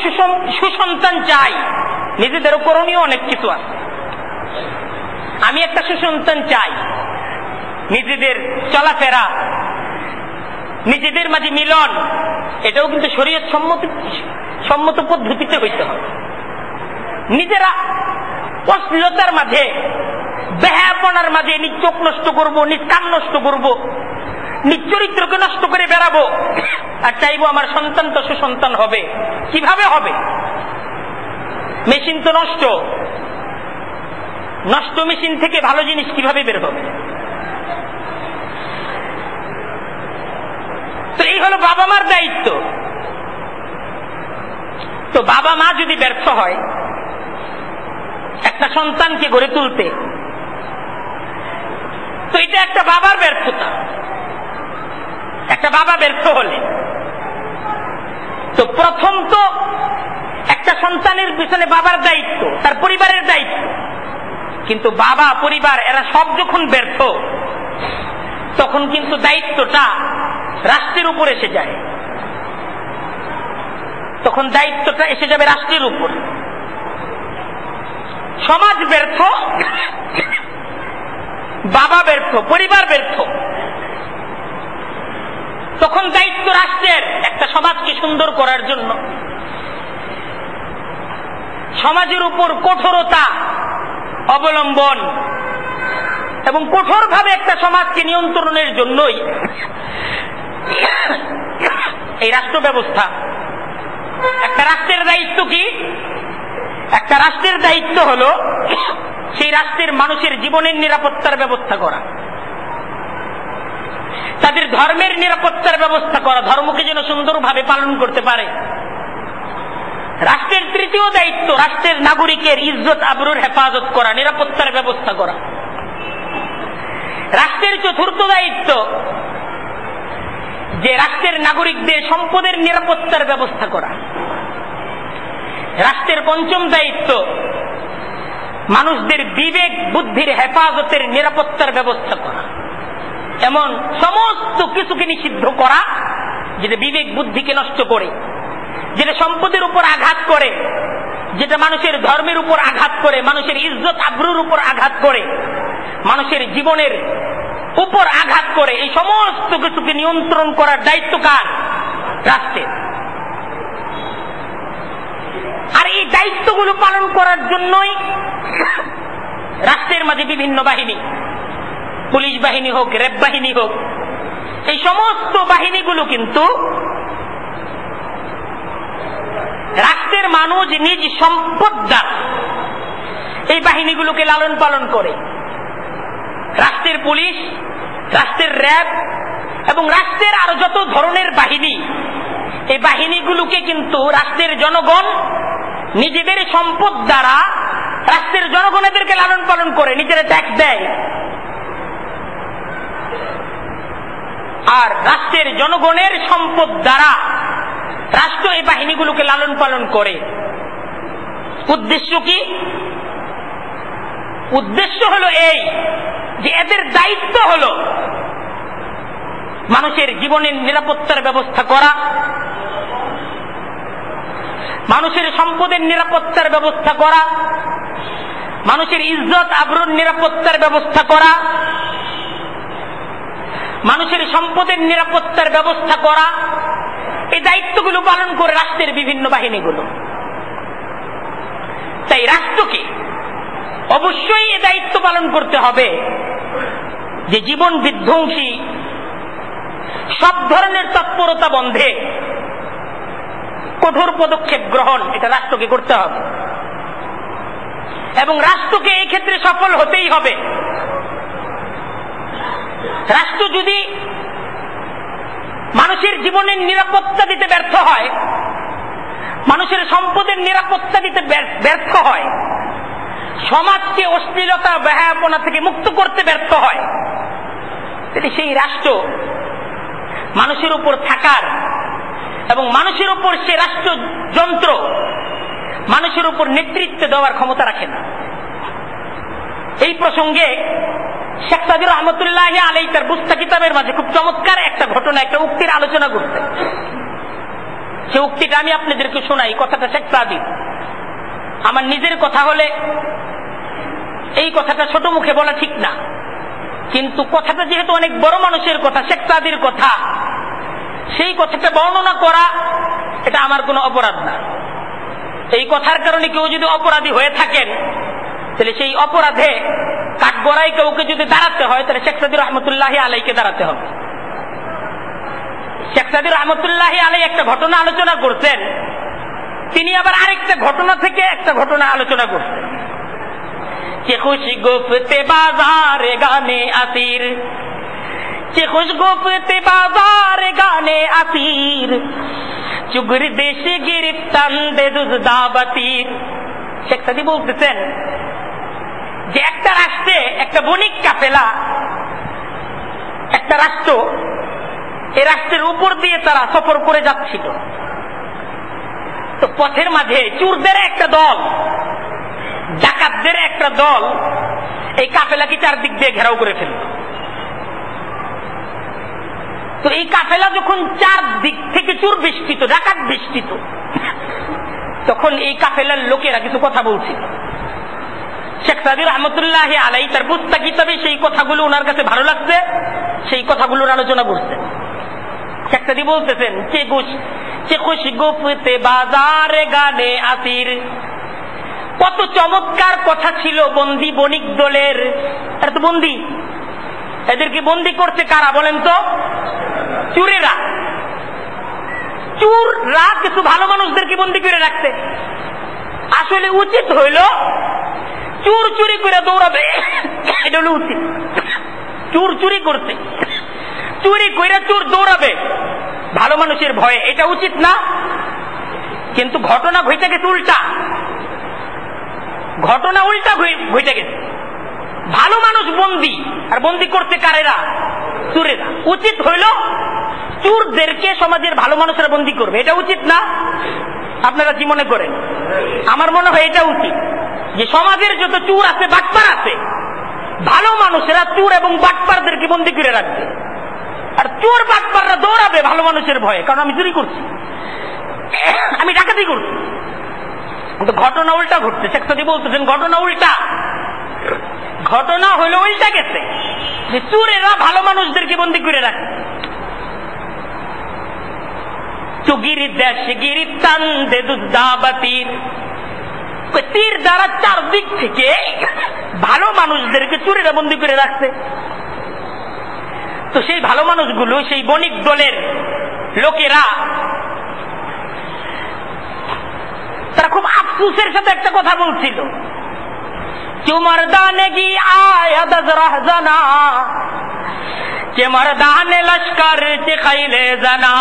সুসন্তান চাই, নিজেদেরও করণীয় অনেক কিছু আছে। আমি একটা সুসন্তান চাই, নিজেদের চলাফেরা, নিজেদের মাঝে মিলন, এটাও কিন্তু শরীয়ত সম্মত পদ্ধতিতে হইতে হবে। নিজেরা অশ্লীলতার মাঝে, বেহায়াপনার মাঝে নিজ চোখ নষ্ট করব, নিজ কান নষ্ট করব, নিজ চরিত্রকে নষ্ট করে বেড়াবো, আর চাইবো আমার সন্তান তো সুসন্তান হবে। কিভাবে হবে? মেশিন তো নষ্ট, নষ্ট মেশিন থেকে ভালো জিনিস কিভাবে বের হবে? তো এই হলো বাবা মার দায়িত্ব। তো বাবা মা যদি ব্যর্থ হয় একটা সন্তানকে গড়ে তুলতে, তো এটা একটা বাবার ব্যর্থতা। একটা বাবা ব্যর্থ হলে তো প্রথম তো একটা সন্তানের পিছনে বাবার দায়িত্ব, তার পরিবারের দায়িত্ব। কিন্তু বাবা, পরিবার এরা সব যখন ব্যর্থ, তখন কিন্তু দায়িত্বটা রাষ্ট্রের উপর এসে যায়। তখন দায়িত্বটা এসে যাবে রাষ্ট্রের উপর। সমাজ ব্যর্থ, বাবা ব্যর্থ, পরিবার ব্যর্থ, তখন দায়িত্ব রাষ্ট্রের একটা সমাজকে সুন্দর করার জন্য। সমাজের উপর কঠোরতা অবলম্বন এবং কঠোরভাবে একটা সমাজকে নিয়ন্ত্রণের জন্যই এই রাষ্ট্র ব্যবস্থা। একটা রাষ্ট্রের দায়িত্ব কি? একটা রাষ্ট্রের দায়িত্ব হলো সেই রাষ্ট্রের মানুষের জীবনের নিরাপত্তার ব্যবস্থা করা, তাদের ধর্মের নিরাপত্তার ব্যবস্থা করা, ধর্মকে যেন সুন্দরভাবে পালন করতে পারে। রাষ্ট্রের তৃতীয় দায়িত্ব রাষ্ট্রের নাগরিকের ইজ্জত আবরুর হেফাজত করা, নিরাপত্তার ব্যবস্থা করা। রাষ্ট্রের চতুর্থ দায়িত্ব যে রাষ্ট্রের নাগরিকদের সম্পদের নিরাপত্তার ব্যবস্থা করা। রাষ্ট্রের পঞ্চম দায়িত্ব মানুষদের বিবেক বুদ্ধির হেফাজতের নিরাপত্তার ব্যবস্থা করা, এমন সমস্ত কিছুকে নিষিদ্ধ করা যেটা বিবেক বুদ্ধিকে নষ্ট করে, যেটা সম্পদের উপর আঘাত করে, যেটা মানুষের ধর্মের উপর আঘাত করে, মানুষের ইজ্জত আবরুর উপর আঘাত করে, মানুষের জীবনের উপর আঘাত করে। এই সমস্ত কিছুকে নিয়ন্ত্রণ করার দায়িত্ব কার? রাষ্ট্রের। আর এই দায়িত্বগুলো পালন করার জন্যই রাষ্ট্রের মাঝে বিভিন্ন বাহিনী, পুলিশ বাহিনী হোক, র্যাব বাহিনী হোক, এই সমস্ত বাহিনীগুলো কিন্তু রাষ্ট্রের মানুষ নিজ সম্পদ দ্বারা এই বাহিনীগুলোকে লালন পালন করে। রাষ্ট্রের পুলিশ, রাষ্ট্রের র্যাব এবং রাষ্ট্রের আরো যত ধরনের বাহিনী, এই বাহিনীগুলোকে কিন্তু রাষ্ট্রের জনগণ নিজেদের সম্পদ দ্বারা রাষ্ট্রের জনগণ এদেরকে লালন পালন করে, নিজেরা ট্যাক্স দেয়। আর রাষ্ট্রের জনগণের সম্পদ দ্বারা রাষ্ট্র এই বাহিনীগুলোকে লালন পালন করে। উদ্দেশ্য কি? উদ্দেশ্য হলো এই যে এদের দায়িত্ব হলো মানুষের জীবনের নিরাপত্তার ব্যবস্থা করা, মানুষের সম্পদের নিরাপত্তার ব্যবস্থা করা, মানুষের ইজ্জত আবরুর নিরাপত্তার ব্যবস্থা করা, মানুষের সম্পদের নিরাপত্তার ব্যবস্থা করা। এই দায়িত্বগুলো পালন করে রাষ্ট্রের বিভিন্ন বাহিনীগুলো। তাই রাষ্ট্রকে অবশ্যই এই দায়িত্ব পালন করতে হবে যে জীবন বিধ্বংসী সব ধরনের তৎপরতা বন্ধে কঠোর পদক্ষেপ গ্রহণ, এটা রাষ্ট্রকে করতে হবে এবং রাষ্ট্রকে এই ক্ষেত্রে সফল হতেই হবে। রাষ্ট্র যদি মানুষের জীবনের নিরাপত্তা দিতে ব্যর্থ হয়, মানুষের সম্পদের নিরাপত্তা দিতে ব্যর্থ হয়, সমাজকে অশ্লীলতা বেহায়াপনা থেকে মুক্ত করতে ব্যর্থ হয়, তাহলে সেই রাষ্ট্র মানুষের উপর থাকার এবং মানুষের উপর সে রাষ্ট্রযন্ত্র মানুষের উপর নেতৃত্ব দেওয়ার ক্ষমতা রাখে না। এই প্রসঙ্গে শেখ সাদী রহমতুল্লাহ আলাইহি তার বুস্তা কিতাবের মাঝে খুব চমৎকার একটা ঘটনা, একটা উক্তির আলোচনা করতেন। সে উক্তিটা আমি আপনাদেরকে শোনাই। কথাটা শেখ সাদী, আমার নিজের কথা হলে এই কথাটা ছোট মুখে বলা ঠিক না, কিন্তু কথাটা যেহেতু অনেক বড় মানুষের কথা, শেখ সাদীর কথা, সেই কথাটা বর্ণনা করা এটা আমার কোনো অপরাধ না। এই কথার কারণে কেউ যদি অপরাধী হয়ে থাকেন তাহলে সেই অপরাধে কাঠগড়ায় কাউকে যদি দাঁড়াতে হয় তাহলে শেখ সাদী রহমতুল্লাহ আলাইকে দাঁড়াতে হবে। শেখ সাদী রহমতুল্লাহ আলাই একটা ঘটনা আলোচনা করছেন, তিনি আবার আরেকটা ঘটনা থেকে একটা ঘটনা আলোচনা করছেন। যে খুশি গুফতে বাজারে গানে আসির, যে খুশ গুফতে বাজারে গানে আসির, চুগুর দেশে গিরিফতান বেদুজ দাবাতির। শেখ সাদী বলতেছেন যে একটা রাষ্ট্রে একটা বণিক কাফেলা, একটা রাষ্ট্র, এই রাষ্ট্রের উপর দিয়ে তারা সফর করে যাচ্ছিল। তো পথের মাঝে চোরদের একটা দল, ডাকাতদের একটা দল এই কাফেলাকে চারদিক দিয়ে ঘেরাও করে ফেলল। তো এই কাফেলা যখন চারদিক থেকে চোর বেষ্টিত, ডাকাত বেষ্টিত, তখন এই কাফেলার লোকেরা কিছু কথা বলছিল। শেখ সাদী রহমতুল্লাহ আলাই তার বুস্তা কিতাবে সেই কথাগুলো ওনার কাছে ভালো লাগছে, সেই কথাগুলোর আলোচনা করছেন। শেখ সাদী বলতেছেন যে খুশি গুফতে বাজারে গানে আসির, কত চমৎকার কথা ছিল বন্দি বণিক দলের। এরা তো বন্দি, এদেরকে বন্দি করছে কারা বলেন তো? চোরেরা। চোররা কিছু ভালো মানুষদেরকে বন্দি করে রাখছে। আসলে উচিত হইল চুর চুরি করে দৌড়াবে, এটা হলো উচিত। চুর চুরি করতে, চুরি করে চুর দৌড়াবে ভালো মানুষের ভয়ে, এটা উচিত না। কিন্তু ঘটনা ঘটে গেছে উল্টা, ঘটনা উল্টা ঘটে গেছে। ভালো মানুষ বন্দি, আর বন্দি করতে কারেরা? চুরেরা। উচিত হইল চুরদেরকে সমাজের ভালো মানুষেরা বন্দি করবে, এটা উচিত না? আপনারা কি মনে করেন? আমার মনে হয় এটা উচিত, যে সমাজের যত চুর আছে, বাটপার আছে, ভালো মানুষেরা চুর এবং বাটপারদেরকে বন্দি করে রাখবে, আর চোর বাটপাররা দৌড়াবে ভালো মানুষের ভয়ে, কারণ আমি চুরি করছি, আমি ডাকাতি করছি। কিন্তু ঘটনা উল্টা ঘটছে। শেখ সাদী বলতেছেন ঘটনা উল্টা। ঘটনা হলো উল্টা গেছে, যে চোরেরা ভালো মানুষদেরকে বন্দি করে রাখে। চুগিরি দেশ গিরি টান দে দুদাবাতির, তীর দ্বারা চারদিক থেকে ভালো মানুষদেরকে চোরেরা বন্দি করে রাখছে। তো সেই ভালো মানুষগুলো, সেই বণিক দলের লোকেরা, তারা খুব আফসোসের সাথে একটা কথা বলছিল, क्यों मर्दाने की आयत रहजना के मर्दाने लश्कर चिखैले जना।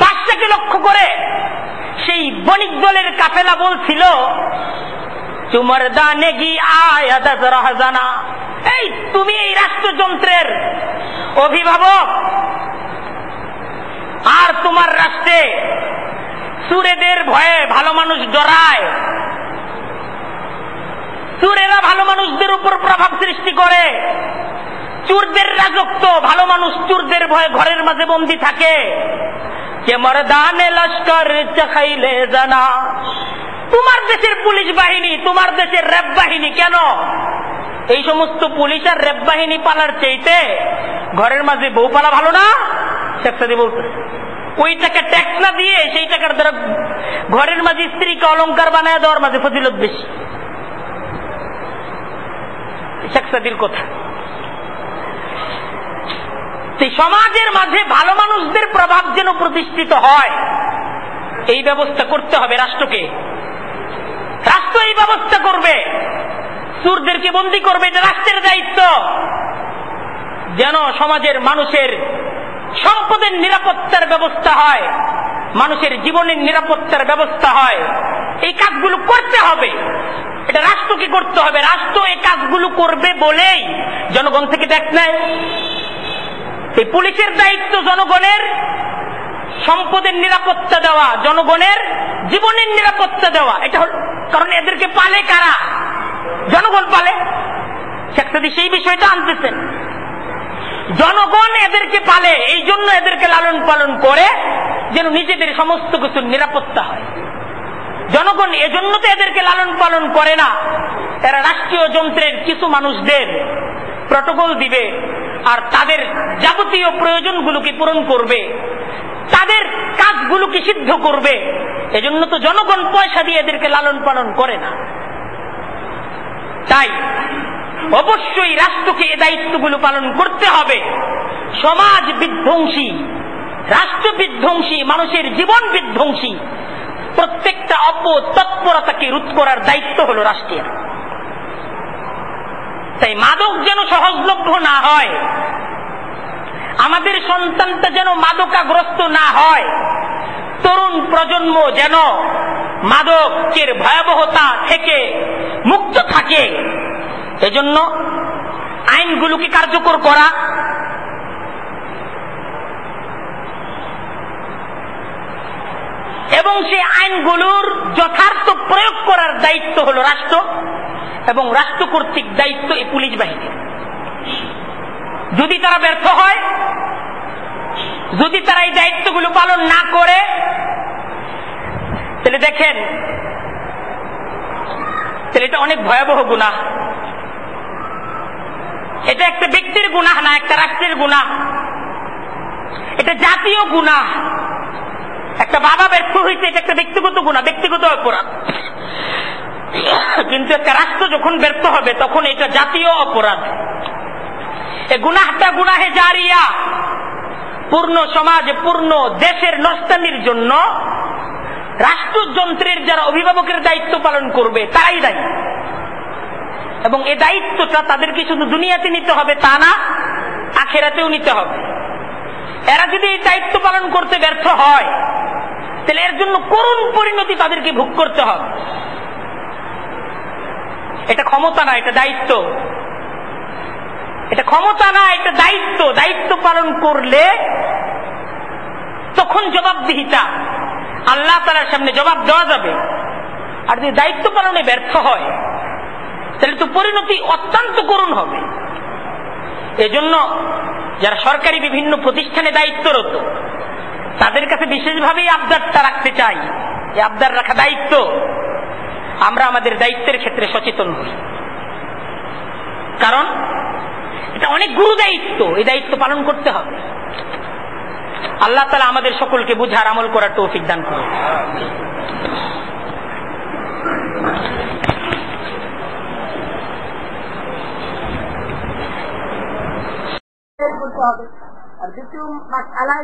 বাদশাকে লক্ষ্য করে সেই বণিক দলের কাফেলা বলছিল, क्यों मर्दाने की आयत रहजना, এই তুমি এই রাষ্ট্রযন্ত্রের অভিভাবক, আর তোমার রাষ্ট্রে চুরেদের ভয়ে ভালো মানুষ ডরায়, চোরেরা ভালো মানুষদের উপর প্রভাব সৃষ্টি করে, চোরদের রাজত্ব, ভালো মানুষ চোরদের ভয়ে ঘরের মাঝে বন্দী থাকে। কে মর্দানে লস্কর চাখাইলে জানা, তোমার দেশের পুলিশ বাহিনী, তোমার দেশের র্যাব বাহিনী, কেন এই সমস্ত পুলিশ আর র্যাব বাহিনী পালার চাইতে ঘরের মাঝে বউ পালা ভালো না? শেখ সাদী বলতে, ওই টাকা ট্যাক্স না দিয়ে সেই টাকার দ্বারা ঘরের মাঝে স্ত্রীকে অলংকার বানায় দেওয়ার মাঝে ফজিলত বেশি। শেখ সাদীর কথা। সমাজের মাঝে ভালো মানুষদের প্রভাব যেন প্রতিষ্ঠিত হয়, এই ব্যবস্থা করতে হবে রাষ্ট্রকে। রাষ্ট্র এই ব্যবস্থা করবে, চোরদেরকে বন্দী করবে, এটা রাষ্ট্রের দায়িত্ব। যেন সমাজের মানুষের সম্পদের নিরাপত্তার ব্যবস্থা হয়, মানুষের জীবনের নিরাপত্তার ব্যবস্থা হয়, এই কাজগুলো করতে হবে। এটা রাষ্ট্রকে করতে হবে। রাষ্ট্র এই কাজগুলো করবে বলেই জনগণ থেকে ট্যাক্স নেয়। এই পুলিশের দায়িত্ব জনগণের সম্পদের নিরাপত্তা দেওয়া, জনগণের জীবনের নিরাপত্তা দেওয়া। এটা হল, কারণ এদেরকে পালে কারা? জনগণ পালে। শেখ সাদী সেই বিষয়টা আনতেছেন, জনগণ এদেরকে পালে, এই জন্য এদেরকে লালন পালন করে যেন নিজেদের সমস্ত কিছুর নিরাপত্তা হয়। জনগণ এজন্য তো এদেরকে লালন পালন করে না, এরা রাষ্ট্রীয় যন্ত্রের কিছু মানুষদের প্রটোকল দিবে আর তাদের যাবতীয় প্রয়োজনগুলোকে পূরণ করবে, তাদের কাজগুলোকে সিদ্ধ করবে। এজন্য তো জনগণ পয়সা দিয়ে এদেরকে লালন পালন করে না। তাই অবশ্যই রাষ্ট্রকে এই দায়িত্বগুলো পালন করতে হবে। সমাজ বিধ্বংসী, রাষ্ট্র বিধ্বংসী, মানুষের জীবন বিধ্বংসী প্রত্যেকটা অপতৎপরতাকে রোধ করার দায়িত্ব হল রাষ্ট্রের। তাই মাদক যেন সহজলভ্য না হয়, আমাদের সন্তানটা যেন মাদকাগ্রস্ত না হয়, তরুণ প্রজন্ম যেন মাদকের ভয়াবহতা থেকে মুক্ত থাকে, এজন্য আইনগুলোকে কার্যকর করা, এবং সেই আইনগুলোর যথার্থ প্রয়োগ করার দায়িত্ব হল রাষ্ট্র, এবং রাষ্ট্র কর্তৃক দায়িত্ব এই পুলিশ বাহিনীর। যদি তারা ব্যর্থ হয়, যদি তারা এই দায়িত্বগুলো পালন না করে, তাহলে দেখেন, তাহলে এটা অনেক ভয়াবহ গুনাহ। এটা একটা ব্যক্তির গুনাহ না, একটা রাষ্ট্রের গুনাহ, এটা জাতীয় গুনাহ। একটা বাবা ব্যর্থ হয়েছে, এটা একটা ব্যক্তিগত গুনাহ, ব্যক্তিগত অপরাধ। কিন্তু একটা রাষ্ট্র যখন ব্যর্থ হবে তখন এটা জাতীয় অপরাধ। এই গুনাহটা গুনাহে জারিয়া, পূর্ণ সমাজ, পূর্ণ দেশের নষ্টামির জন্য রাষ্ট্রযন্ত্রের যারা অভিভাবকের দায়িত্ব পালন করবে তারাই দায়ী, এবং এই দায়িত্বটা তাদেরকে শুধু দুনিয়াতে নিতে হবে তা না, আখেরাতেও নিতে হবে। এরা যদি এই দায়িত্ব পালন করতে ব্যর্থ হয় তাহলে এর জন্য করুণ পরিণতি তাদেরকে ভোগ করতে হবে। এটা ক্ষমতা না, এটা দায়িত্ব। এটা ক্ষমতা না, এটা দায়িত্ব। দায়িত্ব পালন করলে তখন জবাবদিহিতা, আল্লাহ তাআলার সামনে জবাব দেওয়া যাবে। আর যদি দায়িত্ব পালনে ব্যর্থ হয় তাহলে তো পরিণতি অত্যন্ত করুণ হবে। এজন্য যারা সরকারি বিভিন্ন প্রতিষ্ঠানে দায়িত্বরত তাদের কাছে বিশেষভাবে আবদারটা রাখতে চাই, যে আবদার রাখা দায়িত্ব, আমরা আমাদের দায়িত্বের ক্ষেত্রে সচেতন হই। কারণ এটা অনেক গুরু দায়িত্ব, এই দায়িত্ব পালন করতে হবে। আল্লাহ তাআলা আমাদের সকলকে বুঝার আমল করার তৌফিক দান করুন। আর দ্বিতীয় মাসআলা